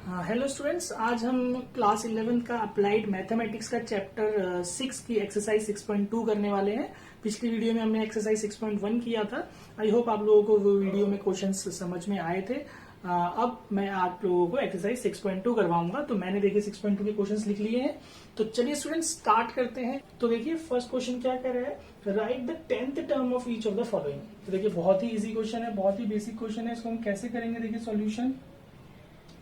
Hello students, आज हम class 11 का अप्लाइड मैथमेटिक्स का चैप्टर 6 की एक्सरसाइज 6.2 करने वाले हैं। पिछली वीडियो में हमने एक्सरसाइज 6.1 किया था। आई होप आप लोगों को वो वीडियो में क्वेश्चंस समझ में आए थे। अब मैं आप लोगों को एक्सरसाइज 6.2 करवाऊंगा। तो मैंने देखिए 6.2 के क्वेश्चंस लिख लिए हैं। तो चलिए स्टूडेंट्स स्टार्ट करते हैं। तो देखिए फर्स्ट क्वेश्चन क्या कह रहा है, right the 10th term of each of the following. तो देखिए बहुत ही इजी क्वेश्चन है, बहुत ही बेसिक क्वेश्चन है। इसको हम कैसे करेंगे, देखिए सॉल्यूशन।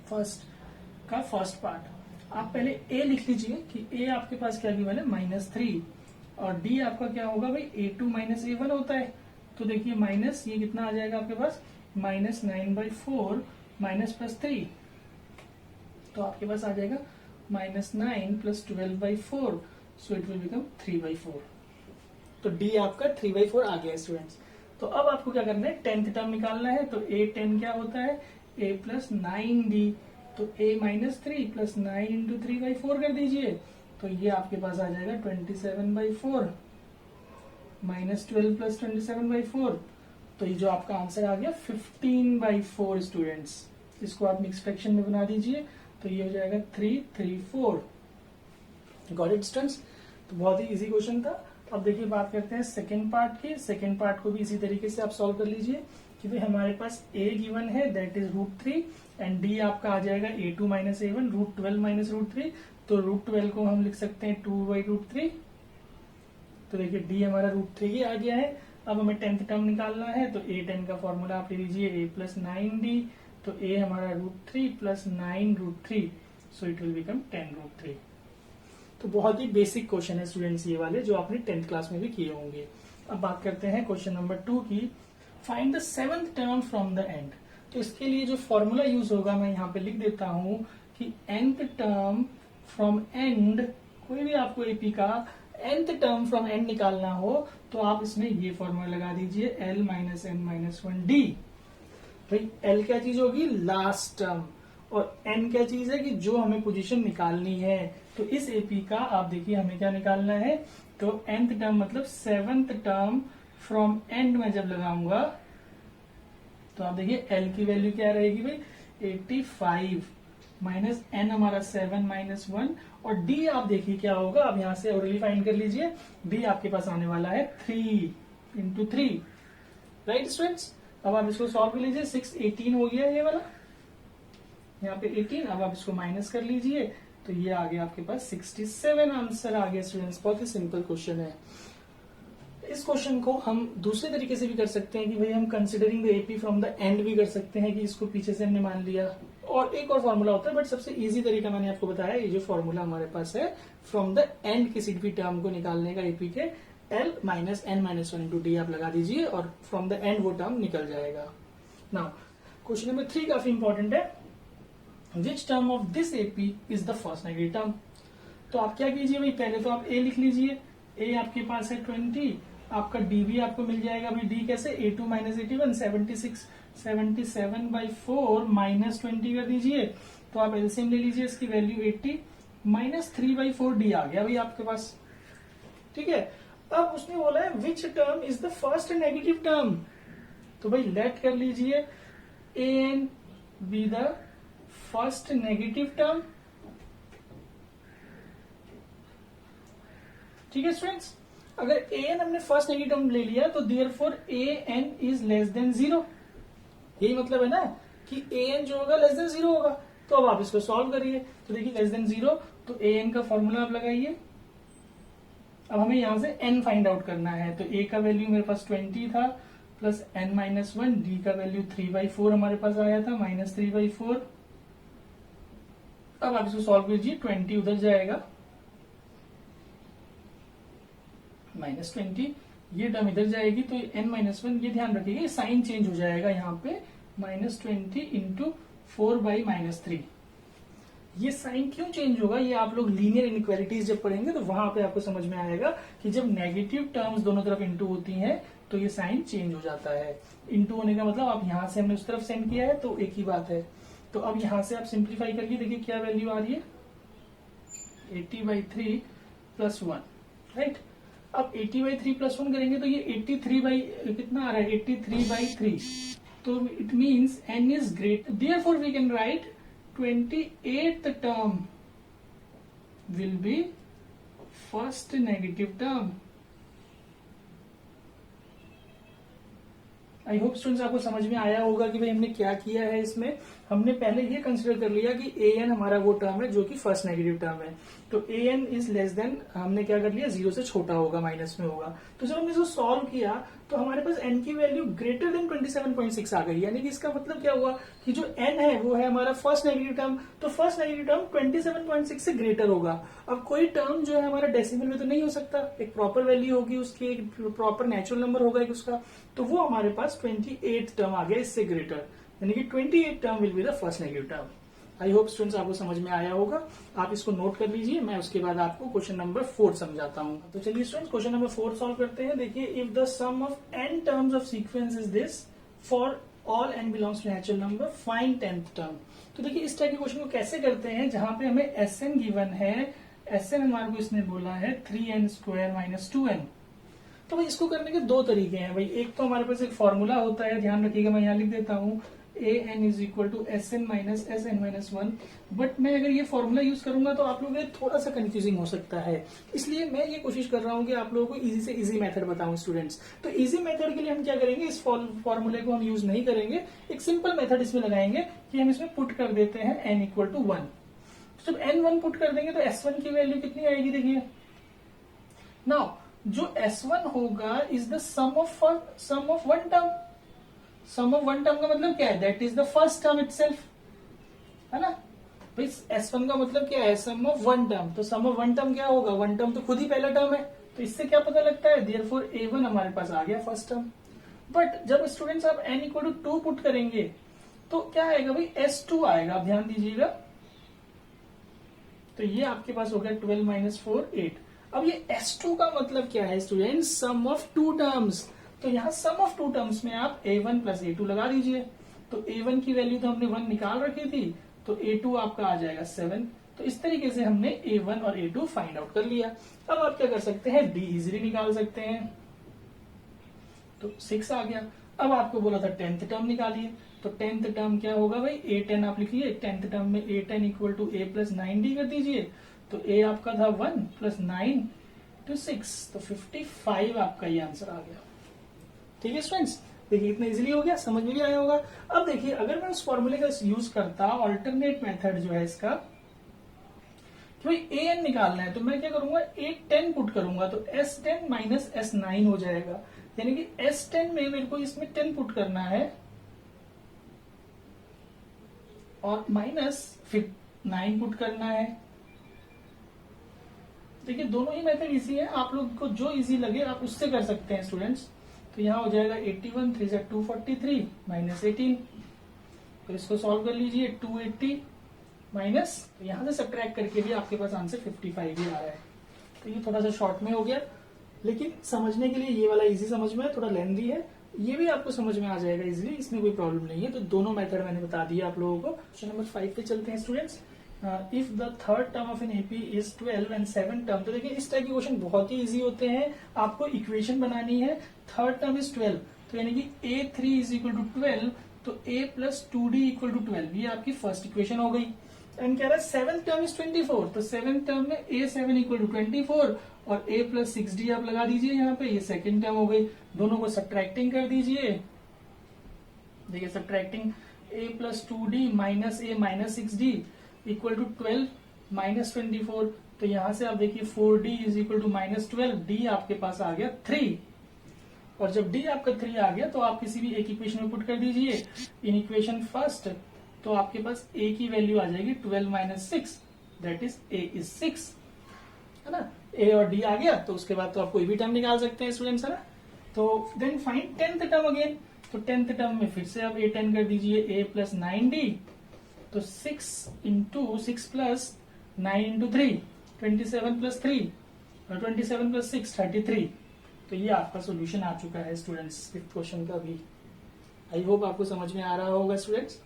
फर्स्ट पार्ट आप पहले ए लिख लीजिए कि ए आपके पास क्या गिवन है -3 और डी आपका क्या होगा भाई A2 - A1 होता है। तो देखिए माइनस ये कितना आ जाएगा आपके पास -9/4 -+3, तो आपके पास आ जाएगा -9 + 12/4, सो इट विल बिकम 3/4। तो डी आपका 3/4 आ गया स्टूडेंट्स। तो अब आपको क्या करना है, 10th टर्म निकालना है। तो A10 क्या होता है A + 9D, तो A - 3 + 9 × 3/4 कर दीजिए। तो ये आपके पास आ जाएगा 27/4 -12 + 27/4। तो ये जो आपका आंसर आ गया 15/4 स्टूडेंट्स। इसको आप मिक्स फ्रैक्शन में बना दीजिए, तो ये हो जाएगा 3/4। Got it students. तो बहुत ही इजी क्वेश्चन था। अब देखिए बात करते हैं सेकेंड पार्ट की। सेकेंड पार्ट को भी इसी तरीके से आप सॉल्व कर लीजिए कि भाई हमारे पास A गिवन है दैट इज √3 एंड D आपका आ जाएगा A2 - A1 √12 - √3। तो √12 को हम लिख सकते हैं 2/√3। तो देखिए D हमारा √3 ही आ गया है। अब हमें 10th टर्म निकालना है। तो A10 का फॉर्मूला आप ले लीजिए A + 9D, तो A हमारा √3 + 9√3, सो इट विल बिकम 10√3। तो बहुत ही बेसिक क्वेश्चन है स्टूडेंट्स ये वाले, जो आपने 10th क्लास में भी किए होंगे। अब बात करते हैं क्वेश्चन नंबर 2 की। Find the 7th term from the end. तो इसके लिए जो फॉर्मूला यूज होगा मैं यहाँ पे लिख देता हूं कि nth टर्म फ्रॉम एंड, कोई भी आपको एपी का nth टर्म फ्रॉम एंड निकालना हो तो आप इसमें ये फॉर्मूला लगा दीजिए L - n - 1D। भाई L क्या चीज होगी, लास्ट टर्म, और n क्या चीज है कि जो हमें पोजीशन निकालनी है। तो इस एपी का आप देखिए हमें क्या निकालना है, तो nth टर्म मतलब 7th टर्म फ्रॉम एंड में जब लगाऊंगा तो आप देखिए L की वैल्यू क्या रहेगी भाई 85 -n हमारा 7 - 1, और D आप देखिए क्या होगा, आप यहां से ओरली फाइंड कर लीजिए। D आपके पास आने वाला है 3 × 3, राइट स्टूडेंट्स। अब आप इसको सॉल्व कर लीजिए। 6 18 हो गया ये वाला, यहाँ पे 18। अब आप इसको माइनस कर लीजिए, तो ये आ गया आपके पास 67 आंसर आ गया स्टूडेंट्स। बहुत ही सिंपल क्वेश्चन है। इस क्वेश्चन को हम दूसरे तरीके से भी कर सकते हैं कि भाई हम considering the AP from the end भी कर सकते हैं कि इसको पीछे से हमने मान लिया, और एक और फॉर्मूला होता है, बट सबसे इजी तरीका मैंने आपको बताया। ये जो फॉर्मूला हमारे पास है फ्रॉम द एंड किसी भी टर्म को निकालने का एपी के, L - n - 1 × D आप लगा दीजिए और फ्रॉम द एंड वो टर्म निकल जाएगा। नाउ क्वेश्चन नंबर 3 काफी इंपॉर्टेंट है। Which term of this AP is the first negative term. तो आप क्या कीजिए भाई, पहले तो आप A लिख लीजिए। A आपके पास है 20, आपका D भी आपको मिल जाएगा भाई। D कैसे, A2 - A1 76 77/4 -20 कर दीजिए। तो आप एलसीएम ले लीजिए, इसकी वैल्यू 80 -3/4 D आ गया भाई आपके पास। ठीक है। अब उसने बोला है which term is the first negative term. तो भाई लेट कर लीजिए An be the first negative term. ठीक है स्टूडेंट्स। अगर an हमने फर्स्ट नेगेटिव टर्म ले लिया तो therefore an is less than 0। यही मतलब है ना कि an जो होगा लेस देन 0 होगा। तो अब आप इसको सॉल्व करिए। तो देखिए लेस देन 0, तो an का फॉर्मूला आप लगाइए। अब हमें यहां से n फाइंड आउट करना है। तो a का वैल्यू मेरे पास 20 था प्लस n - 1, d का वैल्यू 3/4 हमारे पास आया था -3/4। अब आप इसको सॉल्व कीजिए, 20 उधर जाएगा -20, ये टर्म इधर जाएगी तो n - 1, ये ध्यान रखिएगा साइन चेंज हो जाएगा यहाँ पे -20 × 4/-3। ये साइन क्यों चेंज होगा, ये आप लोग लीनियर इनइक्वालिटीज जब पढ़ेंगे तो वहां पे आपको समझ में आएगा कि जब नेगेटिव टर्म्स दोनों तरफ इंटू होती हैं तो ये साइन चेंज हो जाता है। इंटू होने का मतलब आप यहां से हमने उस तरफ सेंड किया है तो एक ही बात है। तो अब यहां से आप सिंप्लीफाई करके देखिए क्या वैल्यू आ रही है 80/3 + 1, राइट। अब 80/3 + 1 करेंगे तो ये 83 कितना आ रहा है 83/3। तो it means n is great, therefore we can write 28th term will be first negative term. I hope students आपको समझ में आया होगा कि भाई हमने क्या किया है। इसमें हमने पहले ये कंसिडर कर लिया कि ए एन हमारा वो टर्म है जो कि फर्स्ट नेगेटिव टर्म है, तो A N is less than, हमने क्या कर लिया, 0 से छोटा होगा, माइनस में होगा। तो जब हमने इसको सॉल्व किया तो हमारे पास एन की वैल्यू ग्रेटर देन 27.6 आ गई, यानी कि इसका मतलब क्या हुआ कि जो एन है वो है हमारा फर्स्ट नेगेटिव टर्म, तो फर्स्ट नेगेटिव टर्म 27.6 से ग्रेटर होगा। अब कोई टर्म जो है हमारा डेसिमल में तो नहीं हो सकता, एक प्रॉपर वैल्यू होगी उसकी, एक प्रॉपर नेचुरल नंबर होगा एक उसका, तो वो हमारे पास 28 टर्म आ गया इससे ग्रेटर, यानी कि 28 term will be the first negative term. I hope students आपको समझ में आया होगा, आप इसको नोट कर लीजिए, मैं उसके बाद आपको क्वेश्चन नंबर 4 समझाता हूं। तो चलिए स्टूडेंट्स क्वेश्चन नंबर 4 सॉल्व करते हैं। देखिए, if the sum of n terms of sequence is this for all n belongs to natural number, find 10th term. तो देखिए इस टाइप के क्वेश्चन को कैसे करते हैं, जहां पे हमें Sn गिवन है, Sn हमारे को इसने बोला है 3n² - 2n। तो भाई इसको करने के दो तरीके हैं भाई। एक तो हमारे पास एक फॉर्मूला होता है, ध्यान रखिएगा, मैं यहाँ लिख देता हूँ an = Sn - Sn-1। बट मैं अगर ये फॉर्मूला यूज करूंगा तो आप लोगों के थोड़ा सा कंफ्यूजिंग हो सकता है, इसलिए मैं ये कोशिश कर रहा हूँ कि आप लोगों को इजी से इजी मेथड बताऊं स्टूडेंट्स। तो इजी मेथड के लिए हम क्या करेंगे, इस फॉर्मूले को हम यूज नहीं करेंगे, एक सिंपल मेथड इसमें लगाएंगे कि हम इसमें पुट कर देते हैं n = 1। तो जब n1 पुट कर देंगे तो S1 की वैल्यू कितनी आएगी, देखिए नाउ जो S1 होगा is the sum of one term. Sum of one term का मतलब क्या है, that is the first term itself, है ना। भाई S1 का मतलब क्या है, सम ऑफ वन टर्म। तो सम ऑफ वन टर्म क्या होगा, वन टर्म तो खुद ही पहला टर्म है, तो इससे क्या पता लगता है, देयरफॉर A1 हमारे पास आ गया फर्स्ट टर्म। बट जब स्टूडेंट्स आप n = 2 पुट करेंगे तो क्या आएगा भाई, S2 आएगा, आप ध्यान दीजिएगा। तो ये आपके पास हो गया 12 - 4 8। अब ये S2 का मतलब क्या है student, sum of two terms. तो यहाँ सम ऑफ टू टर्म्स में आप A1 + A2 लगा दीजिए। तो A1 की वैल्यू तो हमने 1 निकाल रखी थी, तो A2 आपका आ जाएगा 7। तो इस तरीके से हमने A1 और A2 फाइंड आउट कर लिया। अब आप क्या कर सकते हैं, D इजिली निकाल सकते हैं, तो 6 आ गया। अब आपको बोला था 10th टर्म निकालिए, तो 10th टर्म क्या होगा भाई, A10 आप लिखिए। 10th टर्म में A10 = A + 9D कर दीजिए। तो A आपका था 1 + 9 = 6, तो 55 आपका ये आंसर आ गया। ठीक है स्टूडेंट्स, देखिए इतना इजीली हो गया, समझ में भी आया होगा। अब देखिए अगर मैं उस फॉर्मूले का यूज करता, ऑल्टरनेट मेथड जो है इसका, तो भाई an निकालना है, तो मैं क्या करूंगा, A10 पुट करूंगा, तो S10 - S9 हो जाएगा, यानी कि S10 में मेरे को इसमें 10 पुट करना है और माइनस फिर 9 पुट करना है। देखिए दोनों ही मेथड इजी है, आप लोग को जो इजी लगे आप उससे कर सकते हैं स्टूडेंट्स। तो यहाँ हो जाएगा 81 3 × 243 - 18। तो इसको सॉल्व कर लीजिए, 280 माइनस, तो यहाँ से सब्ट्रैक्ट करके भी आपके पास आंसर 55 ही आ रहा है। तो ये थोड़ा सा शॉर्ट में हो गया, लेकिन समझने के लिए ये वाला इजी समझ में है, थोड़ा लेंथी है, ये भी आपको समझ में आ जाएगा इजीली, इसमें कोई प्रॉब्लम नहीं है। तो दोनों मेथड मैंने बता दिया आप लोगों को। क्वेश्चन नंबर 5 पे चलते हैं students. If the third term of an AP is 12 and 7 term. तो देखिए इस टाइप के क्वेश्चन बहुत ही इजी होते हैं। आपको इक्वेशन बनानी है, थर्ड टर्म इज 12, तो यानी कि A3 = 12, तो A + 2D = 12, ये आपकी फर्स्ट इक्वेशन हो गई। एंड कह रहा है सेवेंथ टर्म इज 24, तो सेवेंथ टर्म में A7 = 24 और A + 6D आप लगा दीजिए यहाँ पे, ये सेकेंड टर्म हो गई। दोनों को सब्ट्रैक्टिंग कर दीजिए, देखिए subtracting A + 2D - A - 6D = 12 - 24। तो यहां से आप देखिए 4D = -12, D आपके पास आ गया 3, और जब D आपका 3 आ गया तो आप किसी भी एक इक्वेशन में पुट कर दीजिए इन इक्वेशन फर्स्ट, तो आपके पास A की वैल्यू आ जाएगी 12 - 6, दैट इज A is 6, है ना। A और D आ गया, तो उसके बाद तो आप कोई भी टर्म निकाल सकते हैं स्टूडेंट्स, है ना। तो then find 10th term again. तो 10th टर्म में फिर से आप A10 कर दीजिए, A + 9D, तो 6 × 6 + 9 × 3 27 + 3 और 27 + 6 33। तो ये आपका सॉल्यूशन आ चुका है स्टूडेंट्स, फिफ्थ क्वेश्चन का भी। आई होप आपको समझ में आ रहा होगा स्टूडेंट्स।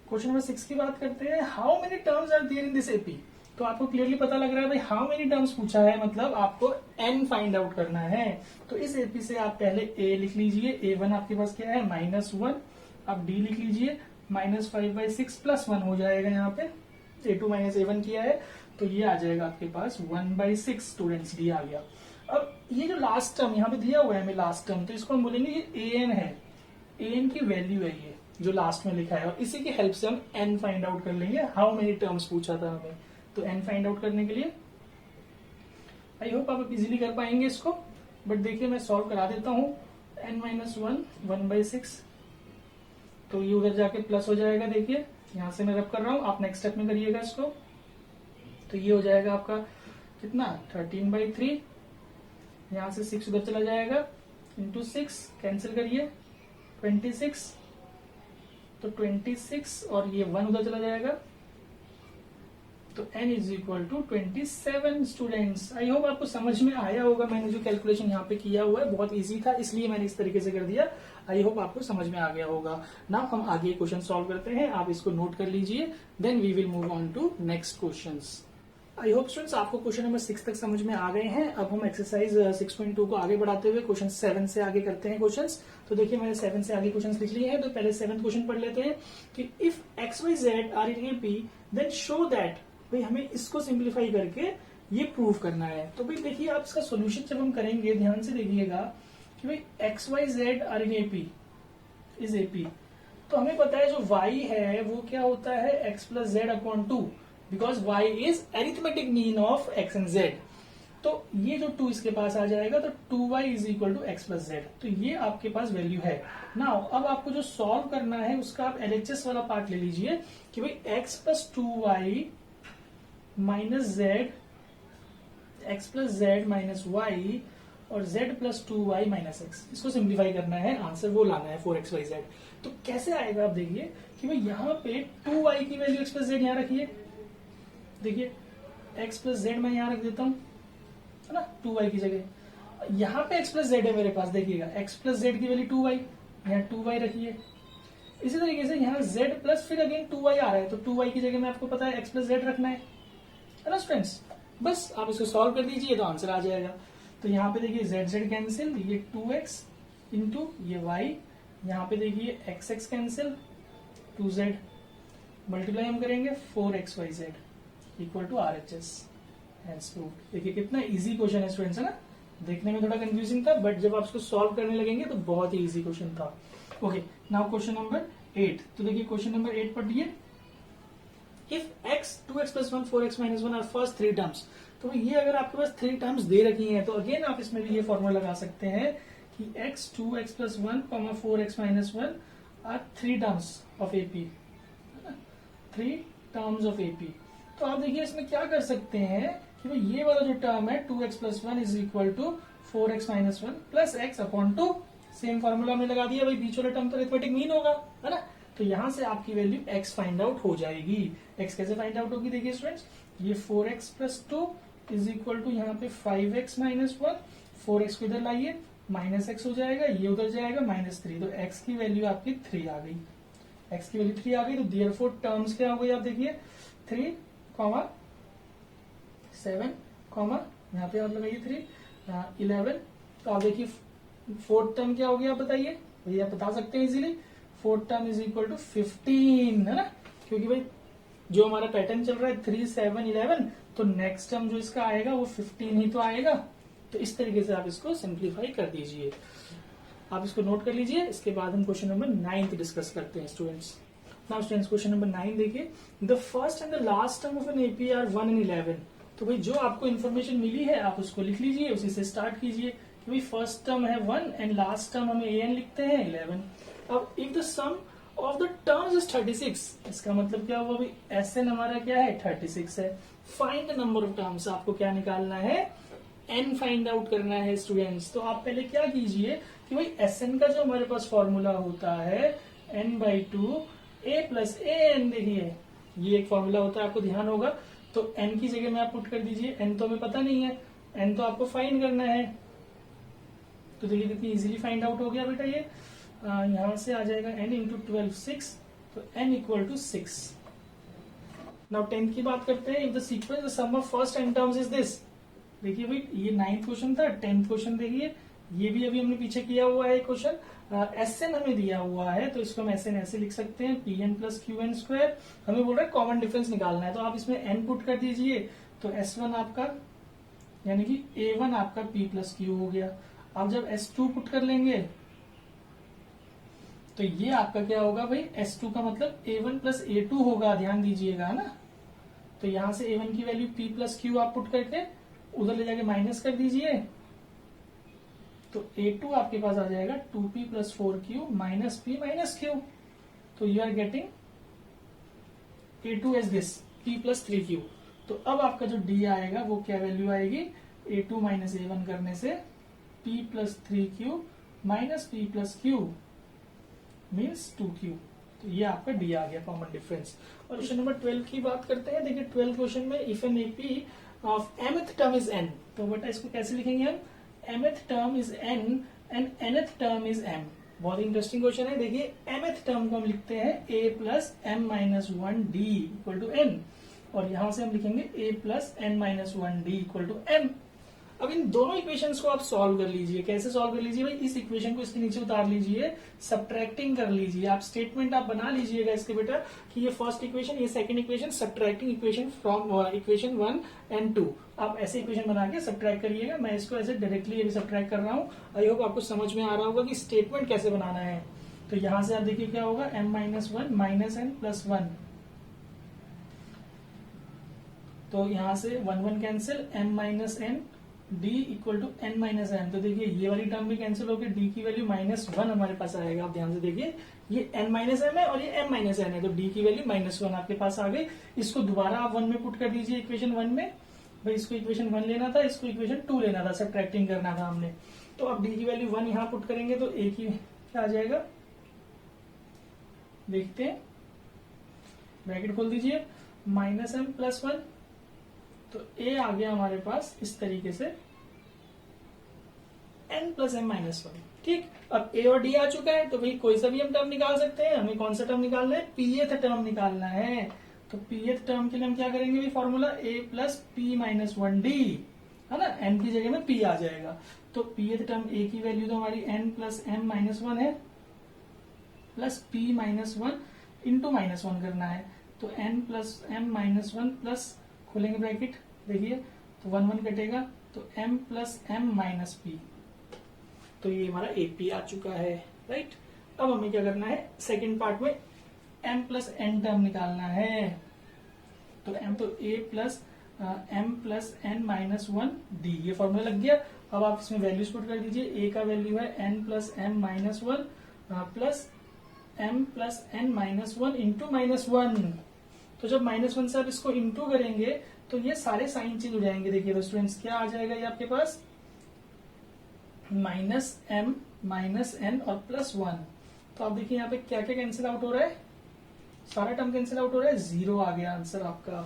क्वेश्चन नंबर 6 की बात करते हैं। How many terms are there in this AP. तो आपको क्लियरली पता लग रहा है भाई हाउ मेनी टर्म्स पूछा है, मतलब आपको n फाइंड आउट करना है। तो इस एपी से आप पहले a लिख लीजिए, A1 आपके पास क्या है -1, आप d लिख लीजिए -5/6 प्लस 1 हो जाएगा, यहाँ पे A2 माइनस A1 किया है तो ये आ जाएगा आपके पास 1/6 स्टूडेंट्स डी आ गया। अब ये जो लास्ट टर्म यहाँ पे दिया हुआ है हमें लास्ट टर्म, तो इसको हम बोलेंगे ये an है, an की वैल्यू है ये जो लास्ट में लिखा है, और इसी की हेल्प से हम n फाइंड आउट कर लेंगे। हाउ मेनी टर्म्स पूछा था हमें, तो n फाइंड आउट करने के लिए आई होप आप इजीली कर पाएंगे इसको, बट देखिए मैं सॉल्व करा देता हूं। n-1 1/6, तो ये उधर जाके प्लस हो जाएगा, देखिए यहां से मैं रब कर रहा हूं, आप नेक्स्ट स्टेप में करिएगा इसको। तो ये हो जाएगा आपका कितना 13/3, यहां से 6 उधर चला जाएगा, इंटू 6 कैंसिल करिए 26, तो 26 और ये 1 उधर चला जाएगा, तो n is equal to 27 students. I hope आपको समझ में आया होगा, मैंने जो कैलकुलेशन यहाँ पे किया हुआ है बहुत इजी था इसलिए मैंने इस तरीके से कर दिया। आई होप आपको समझ में आ गया होगा। नाउ हम आगे क्वेश्चन सॉल्व करते हैं, आप इसको नोट कर लीजिए, then we will move on to next questions. I hope students आपको क्वेश्चन नंबर 6 तक समझ में आ गए हैं। अब हम एक्सरसाइज 6.2 को आगे बढ़ाते हुए क्वेश्चन 7 से आगे करते हैं क्वेश्चंस। तो देखिए मैंने 7 से आगे क्वेश्चंस लिख लिए हैं, तो पहले 7th क्वेश्चन पढ़ लेते हैं कि if x y z are in A P then show that, भाई हमें इसको सिंप्लीफाई करके ये प्रूव करना है। तो भाई देखिए आप इसका सोल्यूशन जब हम करेंगे ध्यान से देखिएगा कि भाई x y z are in A P is A P, तो हमें पता है जो y है वो क्या होता है x plus Z upon 2, because y is arithmetic mean of x and z। तो ये जो 2 इसके पास आ जाएगा, तो 2y is equal to x plus z, तो ये आपके पास वैल्यू है। नाउ अब आपको जो सॉल्व करना है उसका आप LHS वाला पार्ट ले लीजिए कि भाई x plus 2y minus z, x plus z minus y और z plus 2y minus x, इसको सिंप्लीफाई करना है, आंसर वो लाना है 4xyz। तो कैसे आएगा आप देखिए कि भाई यहाँ पे 2y की वैल्यू x प्लस जेड यहाँ रखिए, देखिए x प्लस जेड मैं यहाँ रख देता हूँ, है ना, 2y की जगह। यहाँ पे x प्लस जेड है मेरे पास, देखिएगा x प्लस जेड की वैल्यू 2y, यहाँ 2y रखिए। इसी तरीके से यहाँ z प्लस फिर अगेन 2y आ रहा है, तो 2y की जगह में आपको पता है x प्लस जेड रखना है ना स्टूडेंट्स। बस आप इसको सॉल्व कर दीजिए तो आंसर आ जाएगा। तो यहाँ पे देखिए z कैंसिल, ये 2x इंटू ये y, यहाँ पे देखिए x कैंसिल 2z, मल्टीप्लाई हम करेंगे 4xyz इक्वल टू RHS। देखिए कितना इजी क्वेश्चन है स्टूडेंट्स, है ना, देखने में थोड़ा कंफ्यूजिंग था बट जब आप इसको सॉल्व करने लगेंगे तो बहुत ही इजी क्वेश्चन था। ओके नाउ क्वेश्चन नंबर 8, तो देखिए क्वेश्चन नंबर 8 पढ़िए। If x 2x plus 1 4x minus 1 are first 3 terms, तो ये अगर आपके पास 3 टर्म्स दे रखी हैं तो अगेन आप इसमें भी ये फॉर्मूला लगा सकते हैं कि x 2x plus 1 4x minus 1 are 3 terms of AP, 3 terms of AP। तो आप देखिए इसमें क्या कर सकते हैं कि भाई ये वाला जो टर्म है 2x plus 1 is equal to 4x minus 1 plus x upon 2, same formula हमने लगा दिया, भाई बीच वाला टर्म तो अरिथमेटिक मीन होगा, है ना। तो यहां से आपकी वैल्यू x फाइंड आउट हो जाएगी। x कैसे फाइंड आउट होगी, देखिए स्टूडेंट्स, ये 4x plus 2 is equal to यहाँ पे 5x माइनस 1, 4x को इधर लाइए माइनस x हो जाएगा, ये उधर जाएगा -3, तो x की वैल्यू आपकी 3 आ गई, x की वैल्यू 3 आ गई। तो देयरफॉर टर्म्स क्या हो गई आप देखिए 3, 7, यहाँ पे आप लगाइए 3, 11। तो आप देखिए फोर्थ टर्म क्या हो गया आप बताइए, भैया आप बता सकते हैं easily, fourth term is equal to 15, है ना, क्योंकि भाई जो हमारा पैटर्न चल रहा है 3, 7, 11, तो नेक्स्ट टर्म जो इसका आएगा वो 15 ही तो आएगा। तो इस तरीके से आप इसको सिंप्लीफाई कर दीजिए, आप इसको नोट कर लीजिए। इसके बाद हम क्वेश्चन नंबर 9 डिस्कस करते हैं students. Now students question number 9 देखिए, the first and the last term of an AP are 1 and 11। तो भाई जो आपको इन्फॉर्मेशन मिली है आप उसको लिख लीजिए, उसी से स्टार्ट कीजिए कि भाई फर्स्ट टर्म है 1 एंड लास्ट टर्म हमें an लिखते हैं 11। अब if the sum of the terms is 36, इसका मतलब क्या हुआ, भाई SN हमारा क्या है 36 है। Find the number of terms, आपको क्या निकालना है, n फाइंड आउट करना है स्टूडेंट्स। तो आप पहले क्या कीजिए कि भाई SN का जो हमारे पास फॉर्मूला होता है n/2 a प्लस an, देखिए ये एक फॉर्मूला होता है, आपको ध्यान होगा। तो n की जगह में आप पुट कर दीजिए, n तो हमें पता नहीं है, n तो आपको फाइंड करना है। तो देखिए कितनी इजीली फाइंड आउट हो गया बेटा, ये यहां से आ जाएगा n इंटू 12 6, तो n equal to 6। Now 10th की बात करते हैं। If the sequence the sum of first n terms is this, देखिए भाई ये 9th क्वेश्चन था, 10th क्वेश्चन देखिए ये भी अभी हमने पीछे किया हुआ है क्वेश्चन। एस एन हमें दिया हुआ है, तो इसको हम एस एन ऐसे लिख सकते हैं, p n plus q n square. हमें बोल रहा है कॉमन डिफरेंस निकालना है, तो आप इसमें एन पुट कर दीजिए, तो एस वन आपका यानी कि ए वन आपका पी प्लस क्यू हो गया। अब जब एस टू पुट कर लेंगे तो ये आपका क्या होगा भाई, एस टू का मतलब ए वन प्लस ए टू होगा, ध्यान दीजिएगा ना। तो यहां से ए वन की वैल्यू पी प्लस क्यू आप पुट करके उधर ले जाके माइनस कर दीजिए, तो A2 आपके पास आ जाएगा 2p plus 4q minus p minus q। तो you are getting A2 as this p plus 3q। तो अब आपका जो d आएगा वो क्या वैल्यू आएगी, A2 माइनस A1 करने से p plus 3q minus p plus q means 2q। तो ये आपका d आ गया कॉमन डिफरेंस। और क्वेश्चन नंबर 12 की बात करते हैं। देखिए 12 क्वेश्चन में if an AP of mth term is n, तो बेटा इसको कैसे लिखेंगे हम, mth term is n and nth term is m। बहुत इंटरेस्टिंग क्वेश्चन है। देखिए mth टर्म को हम लिखते हैं a plus m minus one d equal to n, और यहां से हम लिखेंगे a plus n minus one d equal to m। अब इन दोनों इक्वेशंस को आप सॉल्व कर लीजिए। कैसे सॉल्व कर लीजिए भाई, इस इक्वेशन को इसके नीचे उतार लीजिए, सब्ट्रैक्टिंग कर लीजिए। आप स्टेटमेंट आप बना लीजिएगा इसके बेटा कि ये फर्स्ट इक्वेशन, ये second equation, subtracting equation from equation 1 and 2। आप ऐसे इक्वेशन बना के सब्ट्रैक्ट करिएगा। मैं इसको ऐसे डायरेक्टली अभी सब्ट्रैक्ट कर रहा हूँ। आई होप आपको समझ में आ रहा होगा कि स्टेटमेंट कैसे बनाना है। तो यहां से आप देखिए क्या होगा, m minus one minus n plus one, तो यहां से 1 1 cancel, m minus n d equal to n minus n. तो देखिए ये वाली टर्म भी कैंसिल होकर d की वैल्यू माइनस वन हमारे पास आएगा। आप ध्यान से देखिए, ये n माइनस m है और ये m माइनस n है, तो d की वैल्यू माइनस वन आपके पास आ गई। इसको दोबारा आप 1 में पुट कर दीजिए, इक्वेशन 1 में। भाई इसको इक्वेशन 1 लेना था, इसको इक्वेशन 2 लेना था, सब्ट्रैक्टिंग करना था हमने। तो अब d की वैल्यू 1 यहां पुट करेंगे तो a की क्या आ जाएगा, देखते हैं, ब्रैकेट खोल दीजिए, माइनस एम प्लस वन। तो a आ गया हमारे पास इस तरीके से n plus M minus one. ठीक, अब a और d आ चुका है, तो भाई कोई सा भी हम टर्म निकाल सकते हैं। हमें कौन सा टर्म निकालना है, pth टर्म निकालना है। तो pth टर्म के लिए हम क्या करेंगे भाई, formula a plus p minus one D, है ना, n की जगह में p आ जाएगा। तो pth टर्म a की वैल्यू तो हमारी n plus M minus one है, plus p minus one into minus one करना है। तो n plus M minus one plus, खोलेंगे ब्रैकेट, देखिए तो 1 1 कटेगा, तो m plus M minus P. तो ये हमारा AP आ चुका है, राइट। अब हमें क्या करना है, सेकंड पार्ट में m प्लस n टर्म निकालना है। तो m तो a plus m plus n minus one D, ये फॉर्मूला लग गया। अब आप इसमें वैल्यूज पुट कर दीजिए। a का वैल्यू है n plus M minus one plus m plus n minus one into minus one. तो जब माइनस वन से आप इसको इंटू करेंगे तो ये सारे साइन चेंज हो जाएंगे। देखिए तो स्टूडेंट्स क्या आ जाएगा, ये आपके पास माइनस एम माइनस एन और प्लस वन। तो आप देखिए यहाँ पे क्या क्या कैंसिल आउट हो रहा है, सारा टर्म कैंसिल आउट हो रहा है, 0 आ गया आंसर आपका।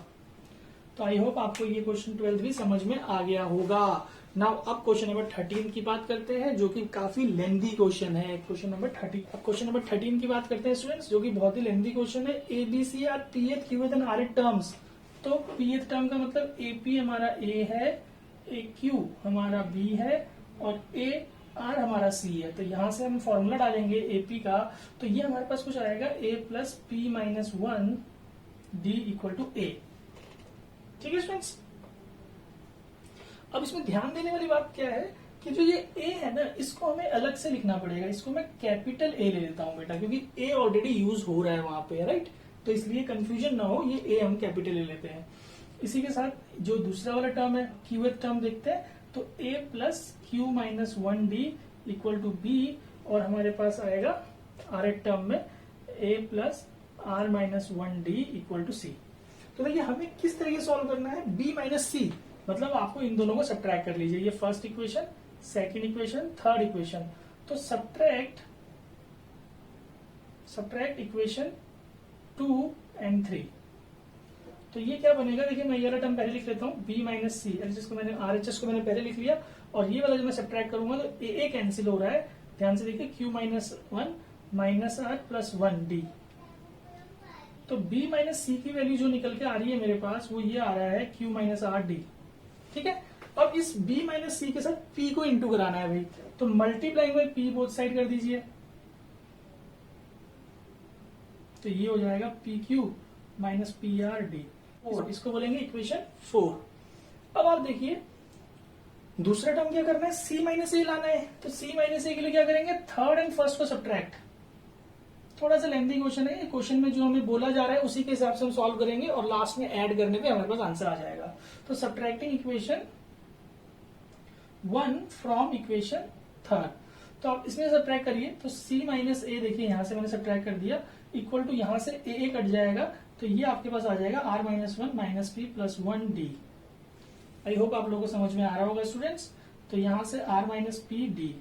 तो आई होप आपको ये क्वेश्चन 12 भी समझ में आ गया होगा। नाउ अब क्वेश्चन नंबर 13 की बात करते हैं, जो कि काफी लेंथी क्वेश्चन है। क्वेश्चन नंबर 13, अब क्वेश्चन नंबर 13 की बात करते हैं स्टूडेंट्स, जो कि बहुत ही लेंथी क्वेश्चन है। ABC are pth qth and rth terms. तो pth टर्म का मतलब AP हमारा A है, AQ हमारा B है और AR हमारा C है। तो यहां से हम फॉर्मूला डालेंगे AP का, तो ये हमारे पास कुछ आएगा A plus P minus one d equal to A। ठीक है स्टूडेंट्स, अब इसमें ध्यान देने वाली बात क्या है कि जो ये A है ना, इसको हमें अलग से लिखना पड़ेगा। इसको मैं कैपिटल A ले लेता हूं बेटा, क्योंकि A ऑलरेडी यूज हो रहा है वहां पे, राइट। तो इसलिए कंफ्यूजन ना हो, ये A हम कैपिटल ले लेते हैं। इसी के साथ जो दूसरा वाला टर्म है, क्यूथ टर्म देखते हैं। तो A plus q minus one d equal to B, और हमारे पास आएगा आर टर्म में A plus r minus one d equal to C। तो देखिए हमें किस तरीके से सॉल्व करना है, B माइनस C, मतलब आपको इन दोनों को सब्ट्रैक्ट कर लीजिए। ये first equation, second equation, third equation. तो सब्ट्रैक्ट इक्वेशन 2 एंड 3। तो ये क्या बनेगा, देखिए मैं ये वाला टर्म पहले लिख लेता हूँ, B माइनस सी, RHS को मैंने पहले लिख लिया, और ये वाला जो मैं सब्ट्रैक्ट करूंगा तो A कैंसिल हो रहा है। ध्यान से देखिए, Q minus one minus r plus one d. तो B माइनस सी की वैल्यू जो निकल के आ रही है मेरे पास, वो ये आ रहा है Q माइनस आर डी। ठीक है, अब इस B माइनस सी के साथ P को इंटू कराना है भाई। तो multiplying by P both side कर दीजिए, तो ये हो जाएगा P q minus p R D, इसको बोलेंगे इक्वेशन 4। अब आप देखिए दूसरा टर्म क्या करना है, सी माइनस ए लाना है, तो सी माइनस ए के लिए क्या करेंगे, थर्ड एंड फर्स्ट को सब्ट्रैक्ट। थोड़ा सा लेंथी क्वेश्चन है, क्वेश्चन में जो हमें बोला जा रहा है उसी के हिसाब से हम सॉल्व करेंगे और लास्ट में ऐड करने पे हमारे पास आंसर आ जाएगा। तो सब्ट्रैक्टिंग इक्वेशन 1 फ्रॉम इक्वेशन 3, तो आप इसमें सब्ट्रैक्ट करिए, तो सी माइनस ए देखिए यहां से मैंने सब्ट्रैक्ट कर दिया, इक्वल टू यहां से ए कट जाएगा, तो ये आपके पास आ जाएगा r minus 1 minus p plus 1 d. I hope आप लोगों को समझ में आ रहा होगा स्टूडेंट्स। तो यहां से आर माइनस पी डी।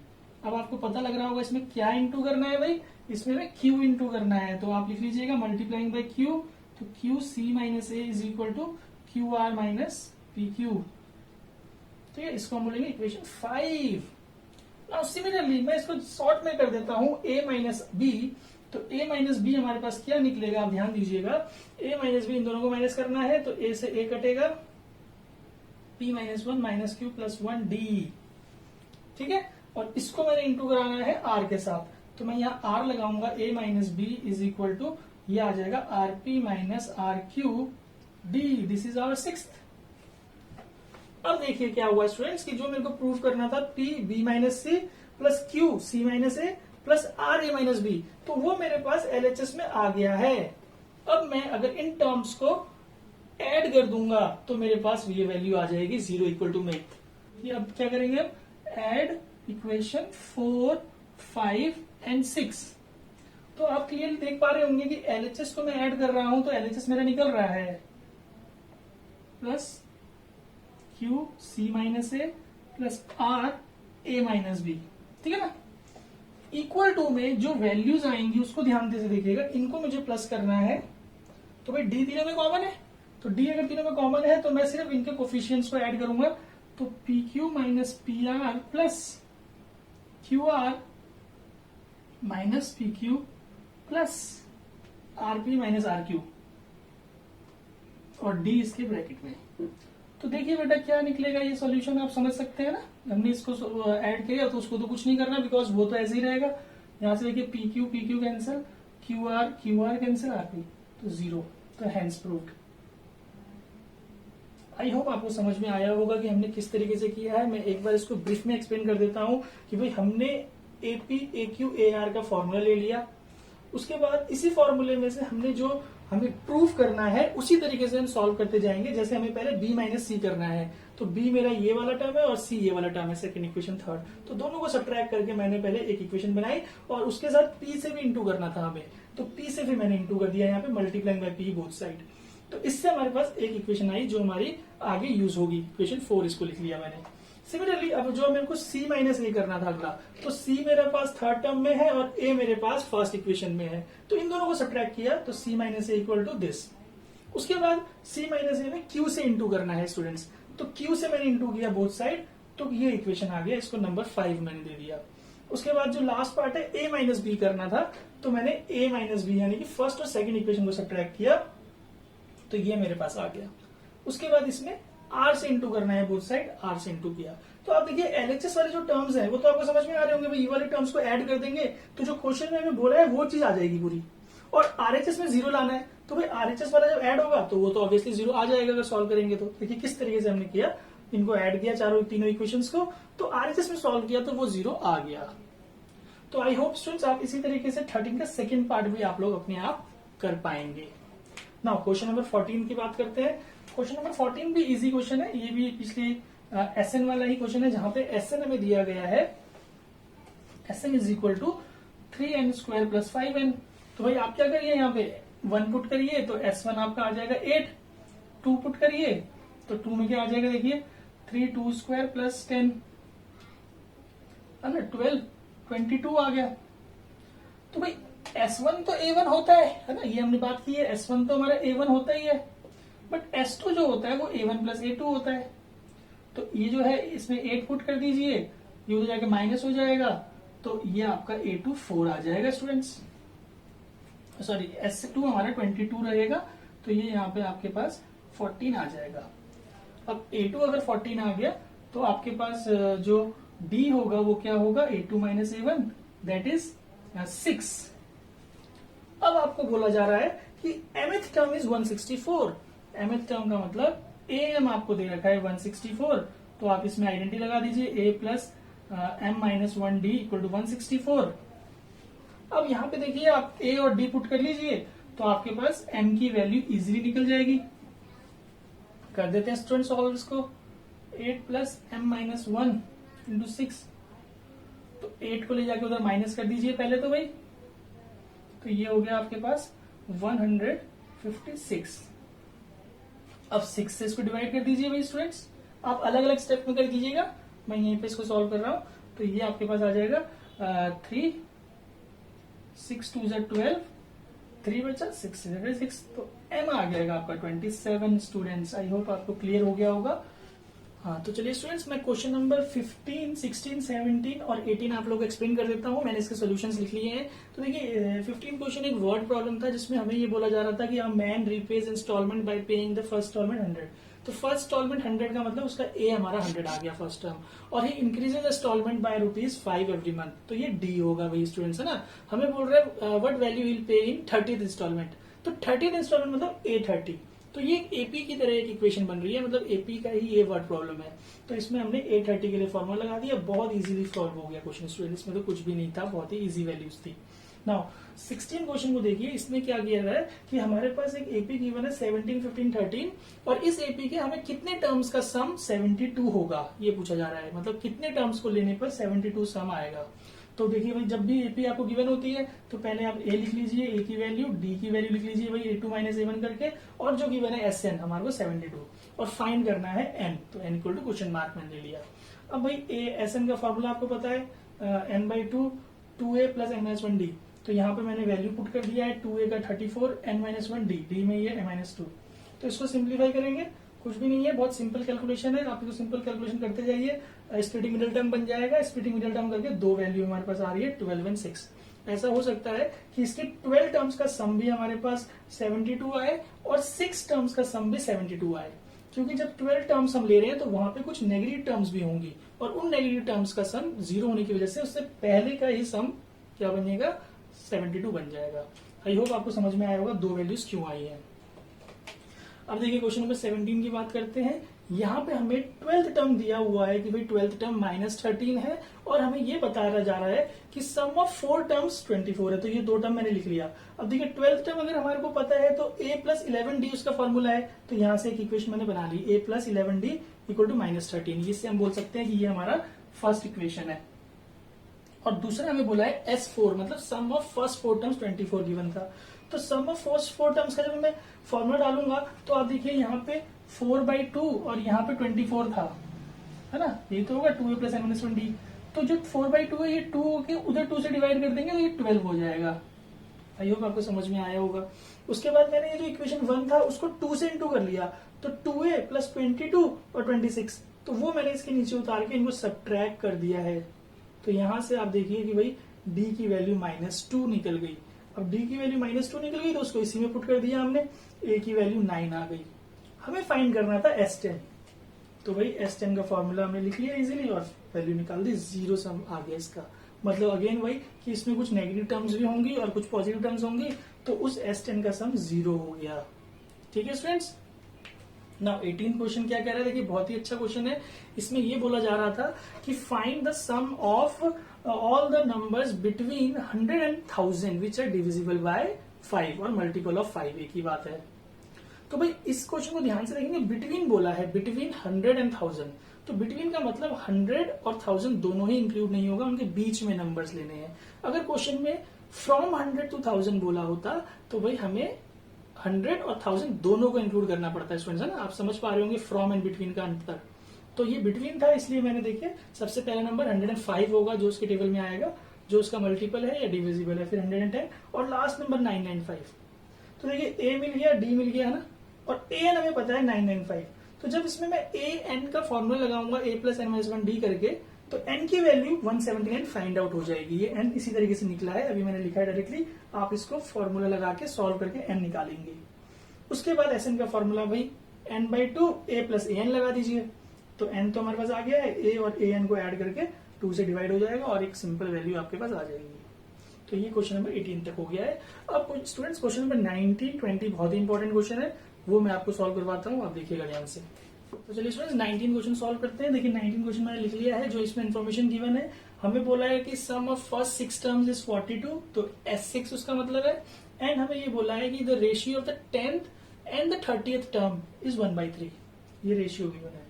अब आपको पता लग रहा होगा इसमें क्या इंटू करना है भाई, इसमें में क्यू इंटू करना है, तो आप लिख लीजिएगा मल्टीप्लाइंग बाय क्यू, तो q c minus A is equal to q r minus p q. ठीक है, इसको हम बोलेंगे इक्वेशन 5। नाउ सिमिलरली मैं इसको शॉर्ट में कर देता हूं a माइनस बी, तो a माइनस बी हमारे पास क्या निकलेगा, आप ध्यान दीजिएगा, a माइनस बी इन दोनों को माइनस करना है, तो a से a कटेगा, p minus 1 minus Q plus 1 D. ठीक है, और इसको मैंने इंटू कराना है r के साथ, तो मैं यहाँ r लगाऊंगा, a minus b is equal to ये आ जाएगा r p minus r q d. This is our 6th। अब देखिए क्या हुआ स्टूडेंट्स, कि जो मेरे को प्रूव करना था p b minus c plus q c minus a plus r a minus b, तो वो मेरे पास LHS में आ गया है। अब मैं अगर इन टर्म्स को ऐड कर दूंगा तो मेरे पास ये वैल्यू आ जाएगी 0 इक्वल टू में। ये अब क्या करेंगे, हम ऐड इक्वेशन 4, 5 एंड 6। तो आप क्लियरली देख पा रहे होंगे कि LHS को मैं ऐड कर रहा हूं, तो LHS मेरा निकल रहा है plus q c minus a plus r a minus b. ठीक है ना, इक्वल टू में जो वैल्यूज आएंगी उसको ध्यान से देखिएगा, इनको मुझे प्लस करना है, तो भाई डी तीनों में कॉमन है, तो डी अगर तीनों में कॉमन है तो मैं सिर्फ इनके कोफिशिएंट्स को ऐड करूंगा, तो p q minus p r plus q r minus p q plus r p minus r q, और डी इसके ब्रैकेट में। तो देखिए बेटा क्या निकलेगा, ये सॉल्यूशन आप समझ सकते हैं ना, हमने इसको ऐड किया तो उसको तो कुछ नहीं करना, बिकॉज वो तो ऐसे ही रहेगा। यहां से देखिए P Q cancel, Q R cancel, R P तो 0, तो हैंस प्रूव्ड। आई होप आपको समझ में आया होगा कि हमने किस तरीके से किया है। मैं एक बार इसको ब्रीफ में एक्सप्लेन कर देता हूं कि भाई हमने AP A Q A R का फॉर्मूला ले लिया, उसके बाद इसी फॉर्मूले में से हमने जो हमें प्रूफ करना है उसी तरीके से हम सॉल्व करते जाएंगे। जैसे हमें पहले b माइनस सी करना है, तो b मेरा ये वाला टर्म है और c ये वाला टर्म है, सेकंड इक्वेशन थर्ड, तो दोनों को सब्ट्रैक्ट करके मैंने पहले एक इक्वेशन बनाई और उसके साथ p से भी इंटू करना था हमें, तो p से भी मैंने इंटू कर दिया यहाँ पे multiplying by p both side. तो इससे हमारे पास एक इक्वेशन आई जो हमारी आगे यूज होगी, इक्वेशन 4 इसको लिख लिया मैंने। सिमिलरली अब जो मेरे को c माइनस ए करना था अगला, तो c मेरे पास थर्ड टर्म में है और a मेरे पास फर्स्ट इक्वेशन में है, तो इन दोनों को सब्ट्रैक्ट किया तो c minus a equal to this. उसके बाद c माइनस ए में q से इंटू करना है स्टूडेंट्स, तो q से मैंने इंटू किया बोथ साइड, तो ये इक्वेशन आ गया, इसको नंबर 5 मैंने दे दिया। उसके बाद जो लास्ट पार्ट है a माइनस बी करना था, तो मैंने a माइनस बी यानी कि फर्स्ट और सेकंड इक्वेशन को सब्ट्रैक्ट किया, तो ये मेरे पास आ गया। उसके बाद इसमें r से इंटू करना है बोथ साइड, r से इंटू किया। तो आप देखिए LHS वाले जो टर्म्स हैं वो तो आपको समझ में आ रहे होंगे, भाई ये वाले टर्म्स को ऐड कर देंगे तो जो क्वेश्चन में हमें बोला है वो चीज आ जाएगी पूरी। और RHS में 0 लाना है, तो भाई RHS वाला जब ऐड होगा तो वो तो ऑब्वियसली 0 आ जाएगा अगर सॉल्व करेंगे तो। देखिए किस तरीके से हमने किया, इनको ऐड किया तीनों इक्वेशंस को, तो RHS में सॉल्व किया तो वो 0 आ गया। तो आई होप स्टूडेंट्स आप इसी तरीके से 13 का सेकेंड पार्ट भी आप लोग अपने आप कर पाएंगे। नाउ क्वेश्चन नंबर 14 की बात करते हैं। क्वेश्चन नंबर 14 भी इजी क्वेश्चन है, ये भी पिछले SN वाला ही क्वेश्चन है, जहां पे SN हमें दिया गया है SN is equal to 3n square plus 5n। तो भाई आप क्या करिए, यहाँ पे 1 पुट करिए तो S1 आपका आ जाएगा 8, 2 पुट करिए तो 2 में क्या आ जाएगा, देखिए 3 2 स्क्वायर प्लस 10 12, 22 आ गया। तो भाई S1 तो A1 होता है ना, ये हमने बात की है, S1 तो हमारा A1 होता ही है, बट S2 जो होता है वो A1 प्लस A2 होता है। तो ये जो है इसमें 8 पुट कर दीजिए, ये हो जाएगा माइनस हो जाएगा, तो ये आपका A2 4 आ जाएगा स्टूडेंट्स, सॉरी S2 हमारा 22 रहेगा, तो ये यहाँ पे आपके पास 14 आ जाएगा। अब A2 अगर 14 आ गया तो आपके पास जो डी होगा वो क्या होगा, A2 minus A1 that is 6। अब आपको बोला जा रहा है कि mth term is 164। mth term का मतलब am आपको दे रखा है 164, तो आप इसमें आइडेंटिटी लगा दीजिए a plus m minus 1d equal to 164। अब यहाँ पे देखिए आप a और d पुट कर लीजिए तो आपके पास m की वैल्यू इजीली निकल जाएगी। कर देते हैं स्टूडेंट सॉल्व इसको। 8 प्लस m माइनस 1 इंटू 6, तो 8 को ले जाके उधर माइनस कर दीजिए पहले तो भाई, तो ये हो गया आपके पास 156। अब 6 से इसको डिवाइड कर दीजिए भाई स्टूडेंट्स, आप अलग अलग स्टेप में कर दीजिएगा, मैं यहीं पे इसको सॉल्व कर रहा हूं। तो ये आपके पास आ जाएगा 3, 6 2 12, 3 बचा 6 6, तो m आ जाएगा आपका 27 स्टूडेंट्स। आई होप आपको क्लियर हो गया होगा। हाँ तो चलिए स्टूडेंट्स, मैं क्वेश्चन नंबर 15, 16, 17 और 18 आप लोग को एक्सप्लेन कर देता हूँ। मैंने इसके सॉल्यूशंस लिख लिए हैं। तो देखिए 15 क्वेश्चन एक वर्ड प्रॉब्लम था जिसमें हमें ये बोला जा रहा था कि a man repays installment by paying the first installment 100। तो फर्स्ट इंस्टॉलमेंट 100 का मतलब उसका ए हमारा 100 आ गया फर्स्ट टर्म, और ही increases installment by ₹5 every month, तो ये डी होगा भाई स्टूडेंट्स, है ना। हमें बोल रहे हैं what value will pay in 30th instalment, तो 30th इंस्टॉलमेंट मतलब A30। तो ये एपी की तरह एक इक्वेशन बन रही है, मतलब एपी का ही ये वर्ड प्रॉब्लम है। तो इसमें हमने A30 के लिए फॉर्मूला लगा दिया, बहुत इजीली सॉल्व हो गया क्वेश्चन स्टूडेंट, इसमें तो कुछ भी नहीं था, बहुत ही इजी वैल्यूज थी। नाउ 16 क्वेश्चन को देखिए, इसमें क्या किया गया है कि हमारे पास एक एपी गिवन है 17, 15, 13, और इस एपी के हमें कितने टर्म्स का सम 72 होगा ये पूछा जा रहा है, मतलब कितने टर्म्स को लेने पर 72 सम आएगा। तो देखिए भाई, जब भी एपी आपको गिवन होती है तो पहले आप ए लिख लीजिए, ए की वैल्यू, डी की वैल्यू लिख लीजिए भाई A2 माइनस A1 करके, और जो गिवन है SN हमारे को 72, और फाइंड करना है n, तो n equal to question mark मैंने ले लिया। अब भाई SN का फॉर्मूला आपको पता है n/2 2a plus n minus 1d, तो यहाँ पे मैंने वैल्यू पुट कर दिया है 2a का 34, n माइनस 1d, डी में ये -2। तो इसको सिंप्लीफाई करेंगे, कुछ भी नहीं है, बहुत सिंपल कैलकुलेशन है, आप इसको सिंपल कैलकुलेशन करते जाइए, स्प्लिटिंग मिडिल टर्म बन जाएगा। स्प्लिटिंग मिडिल टर्म करके दो वैल्यू हमारे पास आ रही है 12 और 6। ऐसा हो सकता है कि इसके 12 टर्म्स का सम भी हमारे पास 72 आए और 6 टर्म्स का सम भी 72 आए, क्योंकि जब 12 टर्म्स हम ले रहे हैं तो वहां पे कुछ नेगेटिव टर्म्स भी होंगी, और उन नेगेटिव टर्म्स का सम 0 होने की वजह से उससे पहले का ही सम क्या बनेगा, 72 बन जाएगा। आई होप आपको समझ में आया होगा दो वैल्यूज क्यों आई है। अब देखिए क्वेश्चन नंबर 17 की बात करते हैं। यहाँ पे हमें 12th टर्म दिया हुआ है कि भाई 12th टर्म -13 है, और हमें ये बताया जा रहा है कि सम ऑफ 4 टर्म्स 24 है, तो ये दो टर्म मैंने लिख लिया। अब देखिए 12th टर्म अगर हमारे को पता है तो a प्लस 11d उसका फॉर्मूला है, तो यहाँ से एक इक्वेशन मैंने बना ली, a plus 11d equal to -13। इससे हम बोल सकते हैं कि ये हमारा फर्स्ट इक्वेशन है। और दूसरा हमें बोला है S4, मतलब सम ऑफ फर्स्ट 4 टर्म्स 24 गिवन था, तो सम ऑफ फर्स्ट 4 टर्म्स का जब मैं फॉर्मूला डालूंगा तो आप देखिए यहाँ पे 4/2 और यहाँ पे 24 था, है ना, ये तो होगा 2a plus n minus 1d। तो जो 4/2 है ये 2 के उधर 2 से डिवाइड कर देंगे तो ये 12 हो जाएगा। आई होप आपको समझ में आया होगा। उसके बाद मैंने ये जो इक्वेशन 1 था उसको 2 से इंटू कर लिया, तो 2a प्लस 22 और 26, तो वो मैंने इसके नीचे उतार के इनको सब्ट्रैक्ट कर दिया है। तो यहां से आप देखिए कि भाई d की वैल्यू -2 निकल गई। अब d की वैल्यू -2 निकल गई तो उसको इसी में पुट कर दिया हमने, a की वैल्यू 9 आ गई। हमें फाइंड करना था S10, तो भाई S10 का फॉर्मूला हमने लिख लिया इजीली और वैल्यू निकाल दी, 0 सम आ गया इसका। मतलब अगेन वही कि इसमें कुछ नेगेटिव टर्म्स भी होंगी और कुछ पॉजिटिव टर्म्स होंगी, तो उस S10 का सम 0 हो गया। ठीक है स्टूडेंट्स। नाउ 18 क्वेश्चन क्या कह रहा है, देखिए बहुत ही अच्छा क्वेश्चन है। इसमें ये बोला जा रहा था कि find the sum of all the numbers between 100 and 1000 which are divisible by 5 और मल्टीपल ऑफ 5, एक ही बात है। तो भाई इस क्वेश्चन को ध्यान से देखेंगे, बिटवीन बोला है, बिटवीन 100 and 1000, तो बिटवीन का मतलब 100 और 1000 दोनों ही इंक्लूड नहीं होगा, उनके बीच में नंबर्स लेने हैं। अगर क्वेश्चन में फ्रॉम 100 to 1000 बोला होता तो भाई हमें 100 और 1000 दोनों को इंक्लूड करना पड़ता है स्टूडेंट्स, है ना। आप समझ पा रहे होंगे फ्रॉम एंड बिटवीन का अंतर। तो ये बिटवीन था, इसलिए मैंने देखिए सबसे पहला नंबर 105 होगा जो उसके टेबल में आएगा, जो उसका मल्टीपल है या डिविजिबल है, फिर 110 और लास्ट नंबर 995। तो देखिए a मिल गया, d मिल गया, है ना, और an हमें पता है 995। तो जब इसमें मैं an का फॉर्मूला लगाऊंगा a plus n minus 1d करके, तो n की वैल्यू 179 फाइंड आउट हो जाएगी। ये n इसी तरीके से निकला है, अभी मैंने लिखा है डायरेक्टली, आप इसको फॉर्मूला लगा के सॉल्व करके n निकालेंगे। उसके बाद Sn का फॉर्मूला भाई n/2 a प्लस an लगा दीजिए, तो n तो हमारे पास आ गया है, a और an को ऐड करके 2 से डिवाइड हो जाएगा और एक सिंपल वैल्यू आपके पास आ जाएगी। तो ये क्वेश्चन नंबर 18 तक हो गया है। अब स्टूडेंट्स क्वेश्चन नंबर 19, 20 बहुत ही इंपॉर्टेंट क्वेश्चन है, वो मैं आपको सॉल्व करवाता हूँ, आप देखिएगा ध्यान से। तो चलिए स्टूडेंट्स 19 क्वेश्चन सॉल्व करते हैं। देखिए 19 क्वेश्चन मैंने लिख लिया है, जो इसमें इन्फॉर्मेशन गिवन है। हमें बोला है कि सम ऑफ फर्स्ट 6 टर्म्स इज 42, तो S6 उसका मतलब है। एंड हमें ये बोला है कि the ratio of the 10th and the 30th term is 1/3, ये रेशियो गिवन है।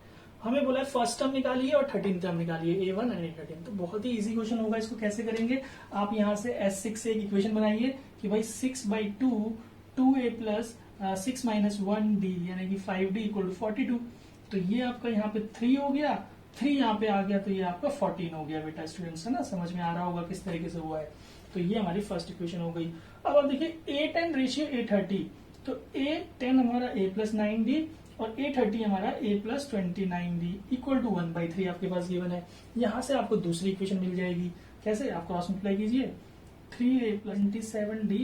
हमें बोला है फर्स्ट टर्म निकालिए और 13th टर्म निकालिए, A1 एंड A13। तो बहुत ही इजी क्वेश्चन होगा। इसको कैसे करेंगे, आप यहाँ से S6 से एक इक्वेशन बनाइए कि भाई 6/2 2A प्लस 6 माइनस 1D यानी कि 5D इक्वल टू 42। तो ये आपका यहाँ पे 3 हो गया, 3 यहाँ पे आ गया, तो ये आपका 14 हो गया बेटा। स्टूडेंट्स है ना, समझ में आ रहा होगा किस तरीके से हुआ है। तो ये हमारी फर्स्ट इक्वेशन हो गई। अब आप देखिए A10 रेशियो A30, तो A10 हमारा A प्लस 9D और A30 हमारा A plus 29D equal to 1/3 आपके पास गिवन है। यहां से आपको दूसरी इक्वेशन मिल जाएगी। कैसे, आप क्रॉस मल्टीप्लाई कीजिए, 3A plus 27D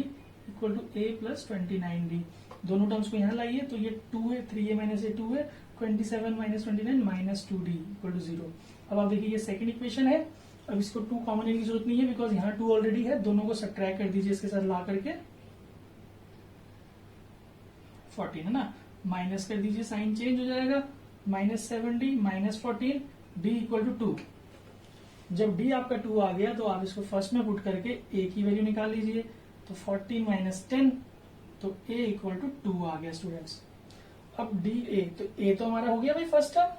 equal to A plus 29D। दोनों टर्म्स को यहाँ लाइए, तो ये 2A 3A minus A 2A 27 minus 29 minus 2D equal to 0। अब आप देखिए ये सेकंड इक्वेशन है। अब इसको 2 कॉमन लेने की जरूरत नहीं है, बिकॉज यहाँ 2 ऑलरेडी है। दोनों को सब्ट्रैक्ट कर दीजिए इसके साथ ला करके, 14 है ना, माइनस कर दीजिए, साइन चेंज हो जाएगा, -7D minus 14 D equal to 2। जब D आपका 2 आ गया तो आप इसको फर्स्ट में पुट करके A की वैल्यू निकाल लीजिए, तो 14 माइनस 10, तो A इक्वल टू 2 आ गया स्टूडेंट्स। अब DA, तो A तो हमारा हो गया भाई फर्स्ट टर्म,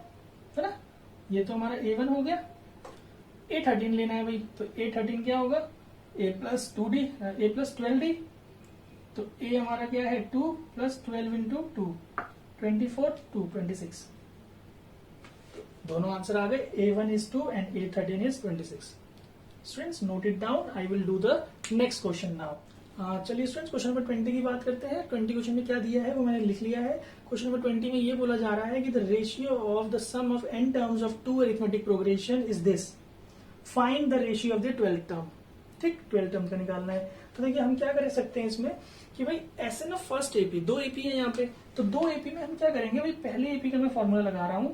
है ना, ये तो हमारा A1 हो गया। A13 लेना है भाई, तो A13 क्या होगा, A plus 2D A plus 12D, तो A हमारा क्या है 2 प्लस 12 इंटू 2 24 2 26। दोनों आंसर आ गए, A1 is 2 and A13 is 26। Students note it down, I will do the next question now. चलिए स्टूडेंट्स क्वेश्चन नंबर 20 की बात करते हैं। 20 क्वेश्चन में क्या दिया है वो मैंने लिख लिया है। क्वेश्चन नंबर 20 में ये बोला जा रहा है कि the ratio of the sum of n terms of 2 arithmetic progression is this, find the ratio of the 12th term. ठीक, 12th टर्म का निकालना है। तो देखिए हम क्या कर सकते हैं इसमें कि भाई SN of first AP, 2 AP है यहाँ पे, तो 2 AP में हम क्या करेंगे भाई, पहले AP का मैं फॉर्मूला लगा रहा हूं,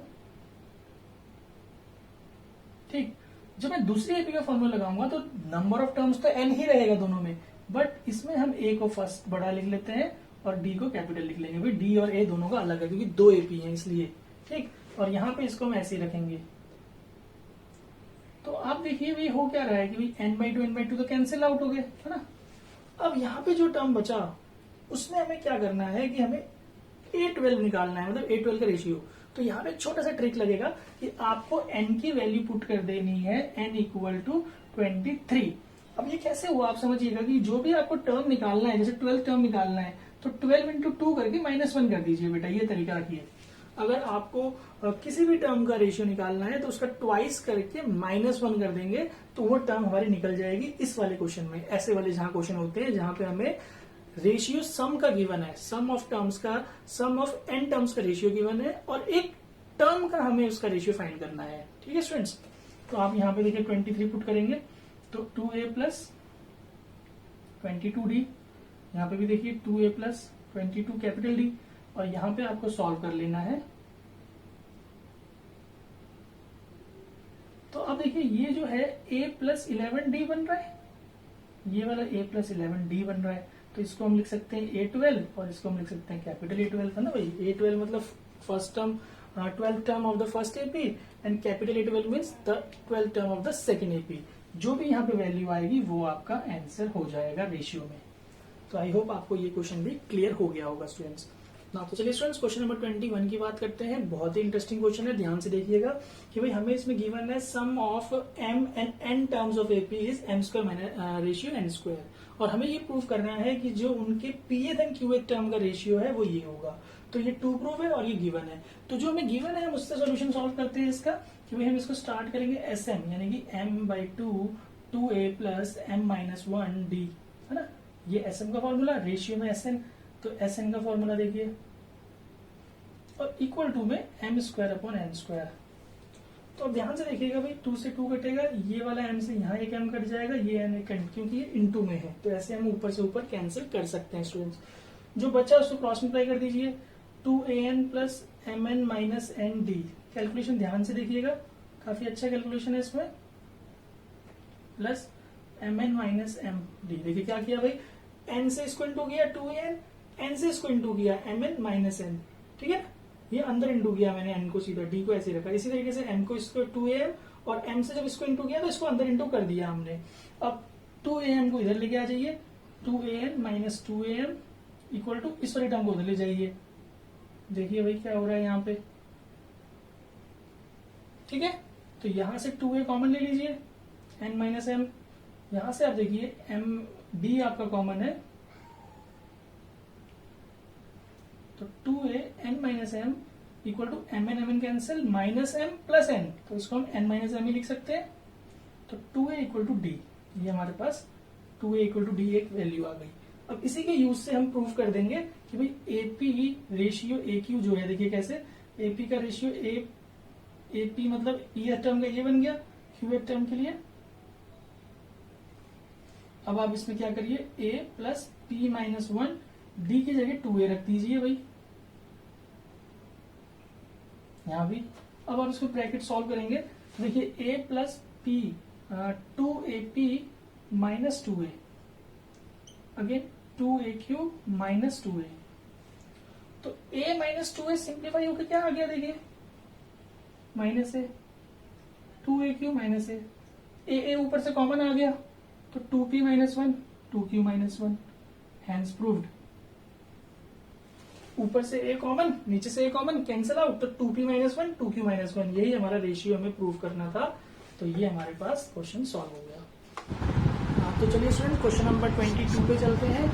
ठीक। जब मैं दूसरी AP का फॉर्मूला लगाऊंगा तो नंबर ऑफ टर्म्स तो n ही रहेगा दोनों में, बट इसमें हम A को फर्स्ट बड़ा लिख लेते हैं और D को कैपिटल लिख लेंगे। भाई D और A दोनों का अलग है क्योंकि 2 AP है इसलिए, ठीक। और यहाँ पे इसको हम ऐसे ही रखेंगे। तो आप देखिए भाई हो क्या रहा है कि भाई n/2 तो कैंसिल आउट हो गए, है ना। अब यहाँ पे जो टर्म बचा उसमें हमें क्या करना है कि हमें A12 निकालना है, मतलब A12 का रेशियो। तो यहाँ पे छोटा सा ट्रिक लगेगा कि आपको n की वैल्यू पुट कर देनी है, n इक्वल टू 23। अब ये कैसे हुआ आप समझिएगा कि जो भी आपको टर्म निकालना है, जैसे 12 टर्म निकालना है तो 12 इंटू 2 करके -1 कर दीजिए बेटा, ये तरीका रखिए। अगर आपको किसी भी टर्म का रेशियो निकालना है तो उसका ट्वाइस करके -1 कर देंगे तो वो टर्म हमारी निकल जाएगी इस वाले क्वेश्चन में। ऐसे वाले जहां क्वेश्चन होते हैं जहां पे हमें रेशियो सम का गिवन है, सम ऑफ टर्म्स का, सम ऑफ n टर्म्स का रेशियो गिवन है और एक टर्म का हमें उसका रेशियो फाइंड करना है, ठीक है स्टूडेंट्स। तो आप यहाँ पे देखिए 23 पुट करेंगे तो 2A प्लस 22D, यहाँ पे भी देखिए 2A प्लस 22 कैपिटल D, और यहाँ पे आपको सॉल्व कर लेना है। तो अब देखिए ये जो है A प्लस 11D बन रहा है, ये वाला A प्लस 11D बन रहा है, तो इसको हम लिख सकते हैं A12 और इसको हम लिख सकते हैं कैपिटल A12, है ना भाई। A12 मतलब first term 12th term of the first AP and capital A12 means the 12th term of the second AP। जो भी यहाँ पे वैल्यू आएगी वो आपका आंसर हो जाएगा रेशियो में। तो आई होप आपको ये क्वेश्चन भी क्लियर हो गया होगा स्टूडेंट्स। ना तो चलिए स्टूडेंट्स क्वेश्चन नंबर 21 की बात करते हैं। बहुत ही इंटरेस्टिंग क्वेश्चन है, ध्यान से देखिएगा कि भाई हमें इसमें गिवन है sum of m and n terms of AP is m² minus ratio n², और हमें ये प्रूव करना है कि जो उनके pth एंड qth टर्म का रेशियो है वो ये होगा। तो ये 2 प्रूफ है और ये गिवन है। तो जो हमें गिवन है हम उससे सोल्यूशन सॉल्व करते हैं इसका, कि भाई हम इसको स्टार्ट करेंगे SM यानी कि m/2 2A प्लस m-1D, है ना। ये SM का फॉर्मूला, रेशियो में SN, तो SN का फॉर्मूला देखिए, और इक्वल टू में m² अपॉन n²। तो अब ध्यान से देखिएगा भाई 2 से 2 कटेगा, ये वाला m से यहाँ एक m कट जाएगा, ये n क्योंकि ये इनटू में है, तो ऐसे हम ऊपर से ऊपर कैंसिल कर सकते हैं स्टूडेंट्स। जो बचा उसको क्रॉस मल्टीप्लाई कर दीजिए, 2an plus mn minus nd। Calculation ध्यान से देखिएगा, काफी अच्छा कैलकुलेशन है इसमें। Plus m n minus m d. देखिए क्या किया भाई, एन से इसको इंटू किया 2an, एन से इसको इंटू किया एम एन माइनस एन, ठीक है। ये अंदर इंटू किया मैंने एन को सीधा, डी को ऐसे रखा। इसी तरीके से एम को इसको 2am और एम से जब इसको इंटू किया तो इसको अंदर इंटू कर दिया हमने। अब 2am को इधर लेके आ जाइए, 2an minus 2am equal to इस वाली टर्म को उधर ले जाइए। देखिए भाई क्या हो रहा है यहाँ पे, ठीक है। तो यहां से 2a कॉमन ले लीजिए, n माइनस एम। यहां से आप देखिए एम डी आपका कॉमन है, तो 2a n minus m equal to m n cancel minus m plus n, तो इसको हम n माइनस एम ही लिख सकते हैं। तो 2a इक्वल टू डी, ये हमारे पास 2a इक्वल टू डी एक वैल्यू आ गई। अब इसी के यूज से हम प्रूव कर देंगे कि भाई एपी रेशियो ए क्यू जो है, देखिए कैसे, एपी का रेशियो एपी मतलब ई टर्म का ये बन गया क्यू टर्म के लिए। अब आप इसमें क्या करिए, a plus P minus 1 D की जगह 2a रख दीजिए भाई, यहां भी। अब आप इसको ब्रैकेट सॉल्व करेंगे तो देखिए a plus P 2ap minus 2a, again 2aq minus 2a। तो a माइनस 2a सिंप्लीफाई होकर क्या आ गया, देखिए माइनस ए, 2aq माइनस ए ऊपर से कॉमन आ गया, तो 2p minus 1 2q minus 1, hence proved. ऊपर से a कॉमन, नीचे से a कॉमन, कैंसिल आउट, तो 2p माइनस 1 2q माइनस 1, यही हमारा रेशियो हमें प्रूव करना था। तो ये हमारे पास क्वेश्चन सॉल्व हो गया। तो चलिए स्टूडेंट क्वेश्चन नंबर 22 पे चलते हैं।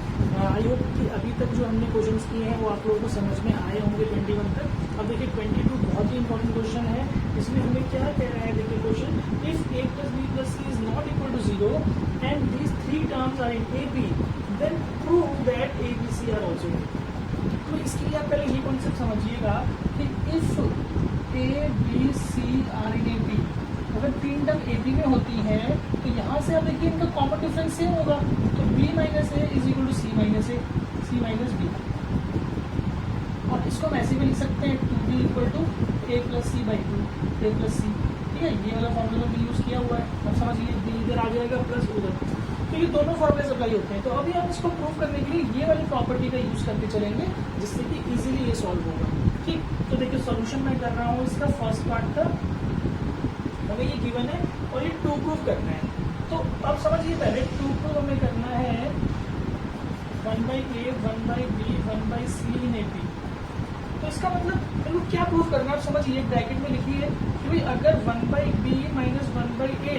आई होप कि अभी तक जो हमने क्वेश्चंस किए हैं वो आप लोगों को समझ में आए होंगे 21 तक। अब देखिए 22 बहुत ही इंपॉर्टेंट क्वेश्चन है। इसमें हमें क्या कह रहा है, देखिए question, if a plus b plus c is not equal to 0 and these 3 terms are in AP, then prove that a b c are also in. तो इसके लिए आप पहले ये कॉन्सेप्ट समझिएगा कि if a b c are in AP, अगर 3 term AP में होती हैं तो यहाँ से आप देखिए इनका कॉमन डिफरेंस सेम होगा, तो b minus A is equal to c minus A, c minus B. और इसको हम ऐसे भी लिख सकते हैं 2b equal to a plus C by 2, a plus C, ठीक है। ये वाला फॉर्मूला भी यूज किया हुआ है। अब समझिए b इधर आ जाएगा प्लस उधर, तो ये दोनों फॉर्मूले अप्लाई होते हैं। तो अभी हम इसको प्रूव करने के लिए ये वाली प्रॉपर्टी का यूज करके चलेंगे, जिससे कि इजीली ये सॉल्व होगा, ठीक। तो देखिए सॉल्यूशन मैं कर रहा हूँ इसका फर्स्ट पार्ट का, हमें ये गिवन है और ये 2 प्रूव करना है। तो अब समझिए पहले 2 प्रूव हमें करना है 1/a 1/b 1/c इन AP। तो इसका मतलब क्या प्रूव करना है, आप समझिए ब्रैकेट में लिखिए कि भाई अगर 1/b minus 1/a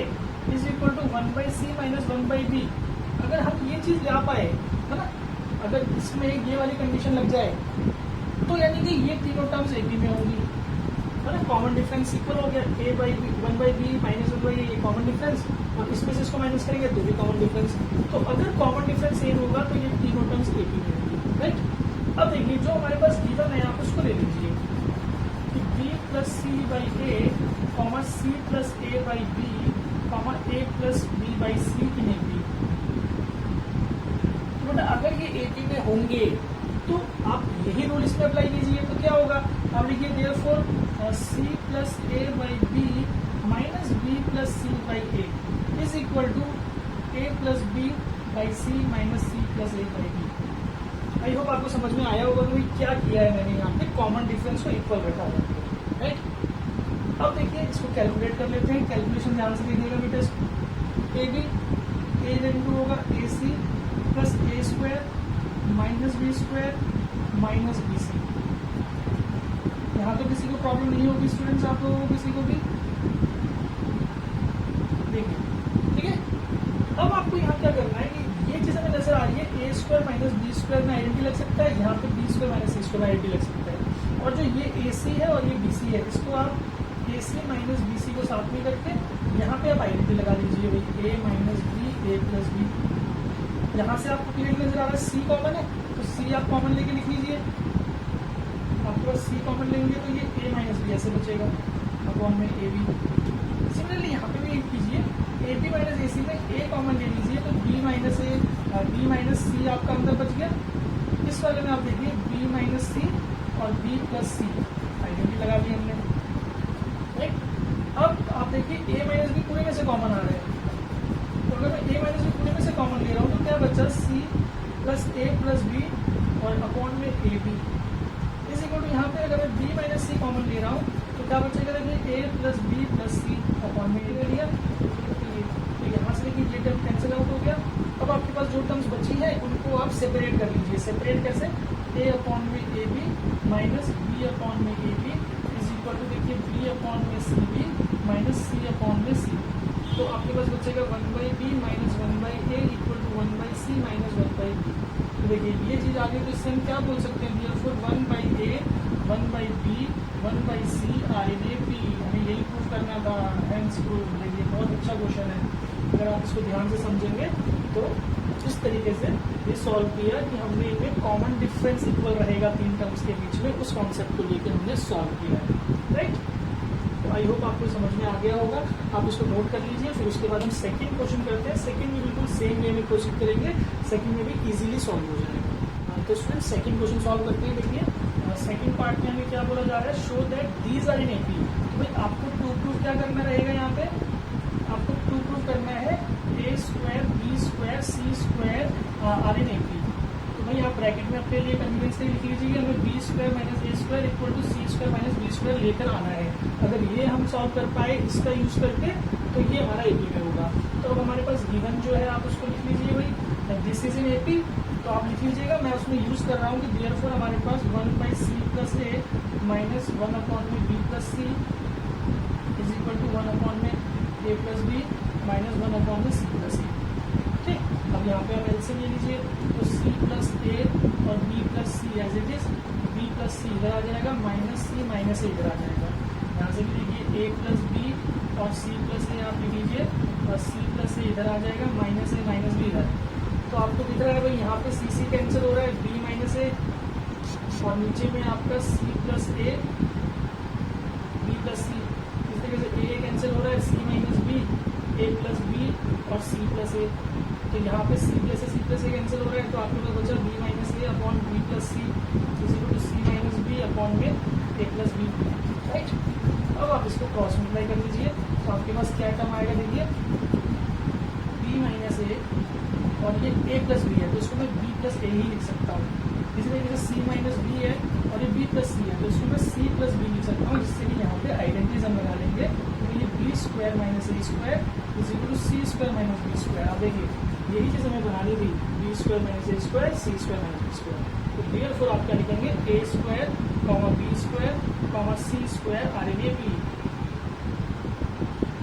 is equal to 1/c minus 1/b, अगर हम ये चीज ला पाए, है ना, अगर इसमें ये वाली कंडीशन लग जाए, तो यानी कि ये तीनों टर्म्स AP में होंगी, है ना। कॉमन डिफरेंस इक्वल हो गया, a by 1/b minus 1/a, ये कॉमन डिफरेंस, और इसमें से इसको माइनस करेंगे तो भी कॉमन डिफरेंस। तो अगर कॉमन डिफरेंस सेम होगा तो ये तीनों टर्म्स AP में होंगी, राइट। अब देखिए जो हमारे पास गिवन है आप उसको ले लीजिए कि b plus C by a comma c plus a by b comma a plus b by c in AP। तो बेटा अगर ये AP में होंगे तो आप यही रूल इसमें अप्लाई कीजिए, तो क्या होगा, आप लिखिए therefore c plus a by b minus b plus C by a is equal to a plus b by c minus c plus a by b. I hope आपको समझ में आया होगा कि क्या किया है मैंने यहाँ पे, कॉमन डिफरेंस को इक्वल रखा है, राइट। अब देखिए इसको कैलकुलेट कर लेते हैं, कैलकुलेशन ध्यान से देखिएगा बेटा। ए बी ए इंटू होगा A C plus A square minus B square minus B C. यहाँ तो किसी को प्रॉब्लम नहीं होगी स्टूडेंट्स, आप लोगों को किसी को भी, देखिए ठीक है। अब आपको यहाँ क्या करना है कि ये चीज हमें नजर आ रही है, A square minus B square में आइडेंटिटी लग सकता है, यहाँ पे बी स्क्वायर माइनस ए स्क्वायर में आइडेंटिटी लग सकता है। और जो ये ए सी है और ये बी सी है, इसको आप ए सी माइनस बी सी को साथ में करके यहाँ पे आप आइडेंटिटी लगा दीजिए भाई, ए minus B A plus B. यहाँ से आपको क्लियर नजर आ रहा है सी कॉमन है, तो सी आप कॉमन लेके लिख लीजिए। आपके पास सी कॉमन लेंगे तो ये ए माइनस बी ऐसे बचेगा अपॉन में ए बी। सिमिलरली यहाँ पे भी कीजिए, ए बी माइनस ए सी में ए कॉमन ले लीजिए, तो B minus A B minus C आपका अंदर बच गया। इस वाले में आप देखिए बी माइनस सी और बी प्लस सी आइडेंटिटी लगा दी हमने, राइट। अब आप देखिए ए माइनस बी पूरे में से कॉमन आ रहे हैं, तो अगर मैं a माइनस बी पूरे में से कॉमन ले रहा हूँ तो क्या बचा c plus a plus B और अपॉन में A B is equal to यहाँ पे अगर मैं b माइनस सी कॉमन ले रहा हूँ तो क्या बचेगा, देखिए a plus b plus c upon में ए ले लिया। तो यहाँ से देखिए ये टर्म कैंसिल आउट हो गया। अब आपके पास जो टर्म्स बची है उनको आप सेपरेट कर लीजिए। सेपरेट कैसे, a अपॉन में ए बी माइनस बी अपॉन में A B is equal to देखिए b अपॉन में C B minus C upon में सी। तो आपके पास बचेगा 1/b minus 1/a equal to 1/c minus 1/b। तो देखिए ये चीज आगे तो इससे हम क्या बोल सकते हैं, therefore 1/a 1/b 1/c are in A P. हमें यही प्रूव करना था, हेंस प्रूव। देखिए बहुत अच्छा क्वेश्चन है, अगर आप इसको ध्यान से समझेंगे तो इस तरीके से ये सॉल्व किया कि हमने इनमें कॉमन डिफरेंस इक्वल रहेगा तीन टर्म्स के बीच में, उस कॉन्सेप्ट को लेकर हमने सॉल्व किया है, राइट। तो आई होप आपको समझ में आ गया होगा। आप इसको नोट कर लीजिए, फिर उसके बाद हम सेकंड क्वेश्चन करते हैं। सेकंड में बिल्कुल सेम वे में प्रोसीड करेंगे, सेकंड में भी इजीली सॉल्व हो जाएगा। तो स्टूडेंट सेकंड क्वेश्चन सॉल्व करते हैं। देखिए सेकंड पार्ट में हमें क्या बोला जा रहा है, show that these are in AP. तो भाई आपको टू प्रूफ क्या करना रहेगा, यहाँ पे आपको टू प्रूफ करना है A square B square C square are in AP. तो भाई आप ब्रैकेट में अपने लिए कन्वीनियंस से लिख लीजिए, हमें b square minus A square equal to C square minus B square लेकर आना है। अगर ये हम सॉल्व कर पाए इसका यूज करके तो ये हमारा एपी में होगा। तो अब हमारे पास गिवन जो है आप उसको लिख लीजिए, भाई दिस इज इन एपी। तो आप लिख लीजिएगा, मैं उसमें यूज कर रहा हूँ कि देयरफॉर हमारे पास 1/c plus a minus 1 upon में b plus c is equal to 1 upon में a plus b minus 1 upon में सी प्लस सी। ठीक, अब यहाँ पे आप एलसीएम ले लीजिए, तो सी प्लस ए और B plus C as it is, B plus C इधर आ जाएगा, माइनस सी माइनस ए इधर आ जाएगा। यहाँ से भी देखिए ए प्लस बी और सी प्लस ए आप लिख लीजिए, और सी प्लस ए इधर आ जाएगा, माइनस ए माइनस बी इधर। तो आपको दिख रहा है भाई यहाँ पे सी सी कैंसिल हो रहा है, बी माइनस ए, और नीचे में आपका C plus A B plus C. इस तरीके से ए कैंसिल हो रहा है, C minus B A plus B और सी प्लस ए। तो यहाँ पे सी प्लस ए कैंसिल हो रहा है, तो आपके पास बचा b minus a upon b plus c is equal to c minus B upon में ए प्लस बी, राइट। अब आप इसको क्रॉस मल्टीप्लाई कर लीजिए, तो आपके पास क्या टर्म आएगा, देखिए बी माइनस ए और ये ए प्लस बी है, तो इसको मैं बी प्लस ए ही लिख सकता हूँ। इसी तरीके से सी माइनस बी है और ये बी प्लस सी है, तो इसको मैं सी प्लस बी लिख सकता हूँ, जिससे कि यहाँ पे आइडेंटिटी हम लगा लेंगे। तो ये B square minus A square is equal to C square minus B square. अब देखिए यही चीज़ हमें बनानी थी, बी स्क्वायर माइनस ए square C square minus B square. तो देयरफॉर आप क्या लिखेंगे, A square comma B square comma C square are in A B,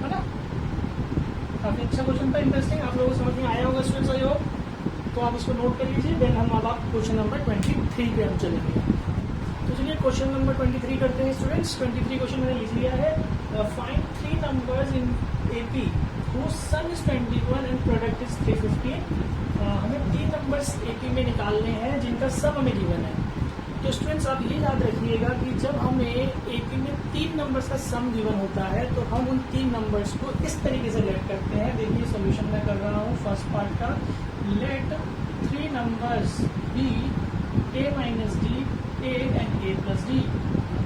है ना। काफी अच्छा क्वेश्चन था, इंटरेस्टिंग, आप लोगों को समझ में आया होगा स्टूडेंट्स, आई होप। तो आप इसको नोट कर लीजिए, देन हम अब आप क्वेश्चन नंबर 23 पे हम चलेंगे। तो चलिए क्वेश्चन नंबर 23 करते हैं स्टूडेंट्स। 23 क्वेश्चन मैंने लिख लिया है, find 3 numbers in AP whose sum is 21 and product is 315। हमें 3 नंबर्स एपी में निकालने हैं जिनका सम हमें गिवन है। तो स्टूडेंट्स आप ये याद रखिएगा कि जब हमें एपी में 3 नंबर्स का सम गिवन होता है तो हम उन 3 नंबर्स को इस तरीके से लेट करते हैं। देखिए सॉल्यूशन मैं कर रहा हूँ फर्स्ट पार्ट का, let 3 numbers be a minus d a and a plus d.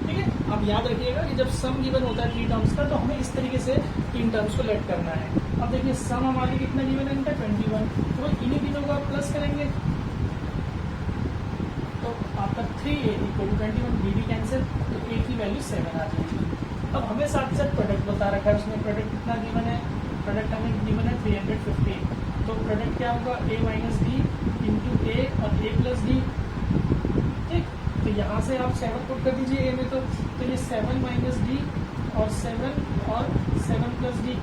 ठीक है, आप याद रखिएगा कि जब सम गिवन होता है 3 टर्म्स का तो हमें इस तरीके से 3 टर्म्स को लेट करना है। अब देखिए सम हमारे कितना गिवन है इनका 21, तो इन्हीं तीनों को आप प्लस करेंगे तो आपका 3a equal to 21, b d cancel, तो a की वैल्यू 7 आ जाएगी। अब हमें साथ साथ प्रोडक्ट बता रखा है, उसमें प्रोडक्ट कितना गिवन है, प्रोडक्ट हमें गिवन है 315। तो प्रोडक्ट क्या होगा, a माइनस डी इंटू ए और a प्लस डी। ठीक, तो यहाँ से आप 7 पुट कर दीजिए a में, तो ये 7 माइनस डी और 7 प्लस डी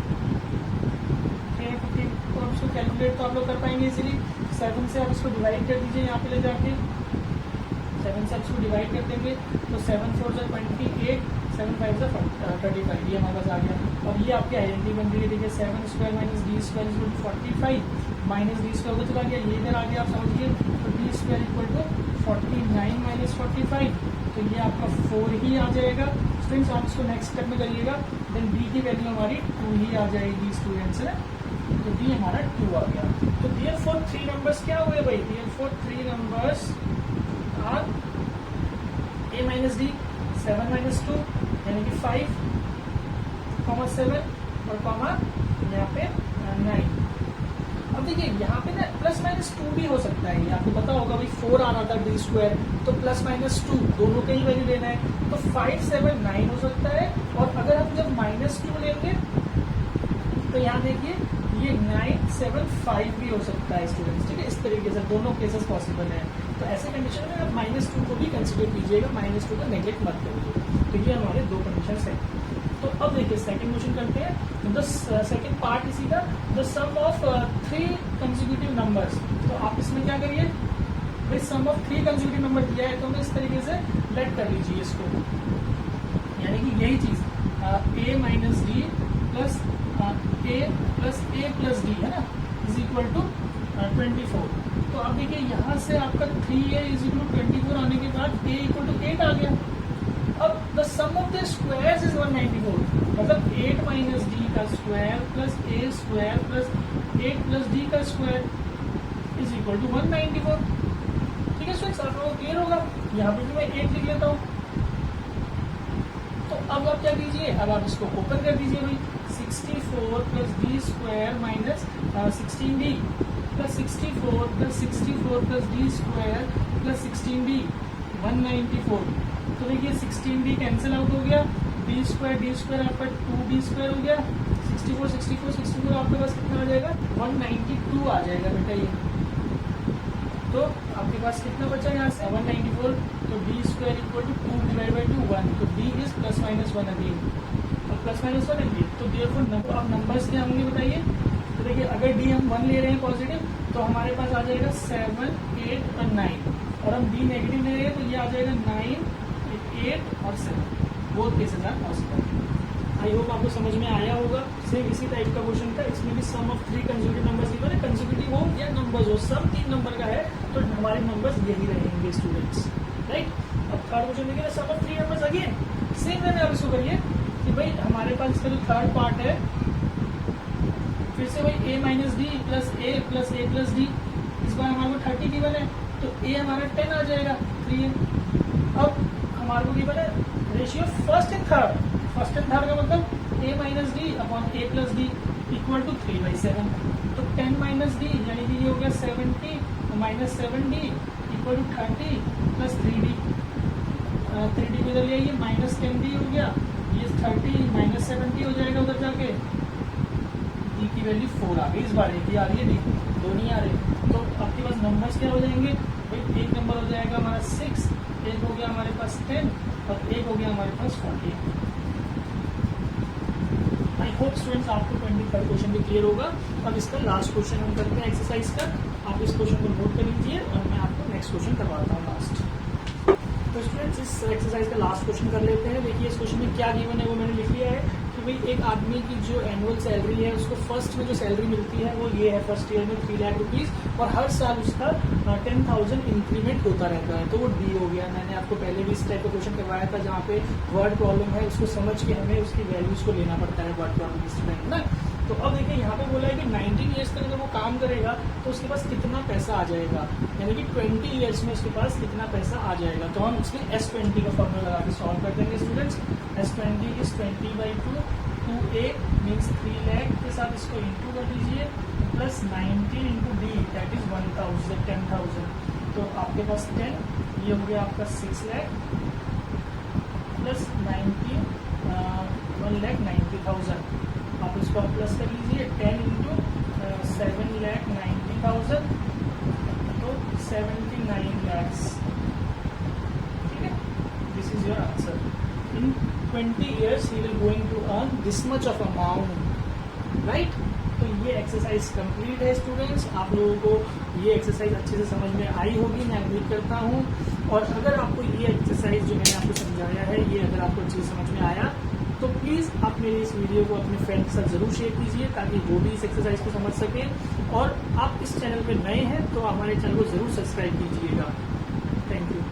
315। तो आप इसको कैलकुलेट तो आप लोग कर पाएंगे इसीलिए 7 से आप इसको डिवाइड कर दीजिए, यहाँ पे ले जाके 7 से आप इसको डिवाइड कर देंगे तो 7 4 जा 28, 7 5 जा 35, ये हमारे पास आ गया। अब ये आपकी आइडेंटिटी बन रही है, देखिए 7 square minus d square equal to 45 minus d square उधर चला गया, ये इधर आ गया, आप समझिए, तो d square equal to 49 minus 45, तो ये आपका 4 ही आ जाएगा। स्टूडेंट्स आप इसको नेक्स्ट स्टेप में करिएगा, देन बी की वैल्यू हमारी 2 ही आ जाएगी स्टूडेंट्स है, तो डी हमारा 2 आ गया। तो देयरफॉर 3 नंबर्स क्या हुए भाई, therefore 3 numbers are a minus d 7 minus 2 यानी कि 5, 7 और कॉमा यहाँ पे 9। अब देखिए यहाँ पे ना प्लस माइनस 2 भी हो सकता है, ये आपको पता होगा भाई 4 आ रहा था डी स्क्वायर, तो प्लस माइनस 2 दोनों का ही वैल्यू लेना है, तो 5 7 9 हो सकता है। और अगर हम जब -2 लेंगे तो यहाँ देखिए ये 9 7 5 भी हो सकता है स्टूडेंट्स, ठीक है। इस तरीके से दोनों केसेस पॉसिबल है, तो ऐसे कंडीशन में आप -2 को भी कंसिडर कीजिएगा, -2 का नेग्लेक्ट मत करिए। तो ये हमारे दो कंडीशन है। तो अब देखिए सेकंड क्वेश्चन करते हैं। द सेकंड पार्ट इसी का, the sum of 3 consecutive numbers. तो आप इसमें क्या करिए भाई, सम ऑफ 3 कंसेक्यूटिव नंबर दिया है तो हमें इस तरीके से लेट कर लीजिए इसको, यानी कि यही चीज a minus D plus a plus a plus D है ना, इज इक्वल टू 24। तो अब देखिए यहाँ से आपका 3a इज इक्वल टू 24 आने के बाद a इक्वल टू 8 आ गया। अब the sum of the squares is 194, मतलब 8 माइनस डी का square plus a square plus 8 plus d का स्क्वायर इज इक्वल टू 194। ठीक है स्टूडेंट्स, आप लोगों को क्लियर होगा। यहाँ पे भी मैं 8 लिख लेता हूँ। तो अब आप क्या कीजिए, अब आप इसको ओपन कर दीजिए भाई, 64 plus D square minus 16d plus 64 plus 64 plus D square plus 16d 194। तो देखिए 16d कैंसिल आउट हो गया, डी स्क्वायर आपका 2d स्क्वायर हो गया, 64 आपके पास कितना आ जाएगा, 192 आ जाएगा बेटा ये। तो आपके पास कितना बचा यहाँ से 194, तो d square equal to 2 divide by 2 1, तो d is plus minus 1 again, और प्लस माइनस 1 अगेन। तो देयरफॉर अब नंबर्स क्या होंगे बताइए। तो देखिए अगर डी हम 1 ले रहे हैं पॉजिटिव तो हमारे पास आ जाएगा 7 8 और 9, और हम डी नेगेटिव ले रहे हैं तो ये आ जाएगा 9 8 और 7। Both cases are possible. I hope आपको समझ में आया होगा। सेम इसी टाइप का क्वेश्चन था, इसमें भी सम ऑफ 3 कंसेक्यूटिव नंबर्स गिवन है, कंसेक्यूटिव हो या नंबर्स हो, सब 3 नंबर का है तो हमारे नंबर्स यही रहेंगे स्टूडेंट्स, राइट। अब थर्ड क्वेश्चन देखिए, sum of 3 numbers again same way में आप इसको करिए कि भाई हमारे पास इसका जो थर्ड पार्ट है, फिर से भाई a minus D plus a plus D, इस बार हमारे को 30 गिवन है तो a हमारा 10 आ जाएगा, 3 अब हमारे को गिवन है रेशियो फर्स्ट एंड थर्ड का मतलब a minus d upon a plus d equal to 3/7। तो 10 माइनस डी यानी कि ये हो गया 70 minus 7d equal to 30 plus 3d, 3d को इधर ले आइए, माइनस 10d हो गया, ये 30 माइनस 70 हो जाएगा उधर जाके, d की वैल्यू 4 आ गई, इस बार एक ही आ रही है, d दो नहीं आ रहे। तो आपके पास नंबर्स क्या हो जाएंगे भाई, एक नंबर हो जाएगा हमारा 6, एक हो गया हमारे पास 10 और एक हो गया हमारे पास 40। आई होप स्टूडेंट्स आपको 23rd क्वेश्चन भी क्लियर होगा। अब इसका लास्ट क्वेश्चन हम करते हैं एक्सरसाइज का। आप इस क्वेश्चन को नोट कर लीजिए और मैं आपको नेक्स्ट क्वेश्चन करवाता हूँ लास्ट। तो स्टूडेंट्स इस एक्सरसाइज का लास्ट क्वेश्चन कर लेते हैं। देखिए इस क्वेश्चन में क्या गिवन है वो मैंने लिख लिया है कि भाई एक आदमी की जो एनुअल सैलरी है उसको फर्स्ट में जो सैलरी मिलती है वो ये है, फर्स्ट ईयर में 3 लाख रुपीज, और हर साल उसका 10,000 इंक्रीमेंट होता रहता है, तो वो डी हो गया। मैंने आपको पहले भी इस टाइप का क्वेश्चन करवाया था जहाँ पे वर्ड प्रॉब्लम है उसको समझ के हमें उसकी वैल्यूज को लेना पड़ता है वर्ड प्रॉब्लम स्टूडेंट ना। तो अब देखिए यहाँ पे बोला है कि 19 ईयर्स तक अगर वो काम करेगा तो उसके पास कितना पैसा आ जाएगा, यानी कि 20 ईयर्स में उसके पास कितना पैसा आ जाएगा। तो हम इसमें S20 का फॉर्मूला लगा के सॉल्व कर देंगे students. S20 is 20/2, 2a means 3 lakh के साथ इसको इंटू कर दीजिए, plus 19 into D that is 10,000। तो आपके पास 10, ये हो गया आपका 6 लाख प्लस 19 1,90,000। आप इसको प्लस कर लीजिए, 10 इंटू 7,90,000 तो 79 lakhs। ठीक है, this is your answer. In 20 years he will going to earn this much of amount, right? तो ये एक्सरसाइज कंप्लीट है स्टूडेंट्स। आप लोगों को ये एक्सरसाइज अच्छे से समझ में आई होगी, मैं उम्मीद करता हूँ। और अगर आपको ये एक्सरसाइज जो मैंने आपको समझाया है ये अगर आपको अच्छे से समझ में आया तो प्लीज़ आप मेरी इस वीडियो को अपने फ्रेंड के साथ ज़रूर शेयर कीजिए ताकि वो भी इस एक्सरसाइज को समझ सकें। और आप इस चैनल पे नए हैं तो हमारे चैनल को ज़रूर सब्सक्राइब कीजिएगा। Thank you.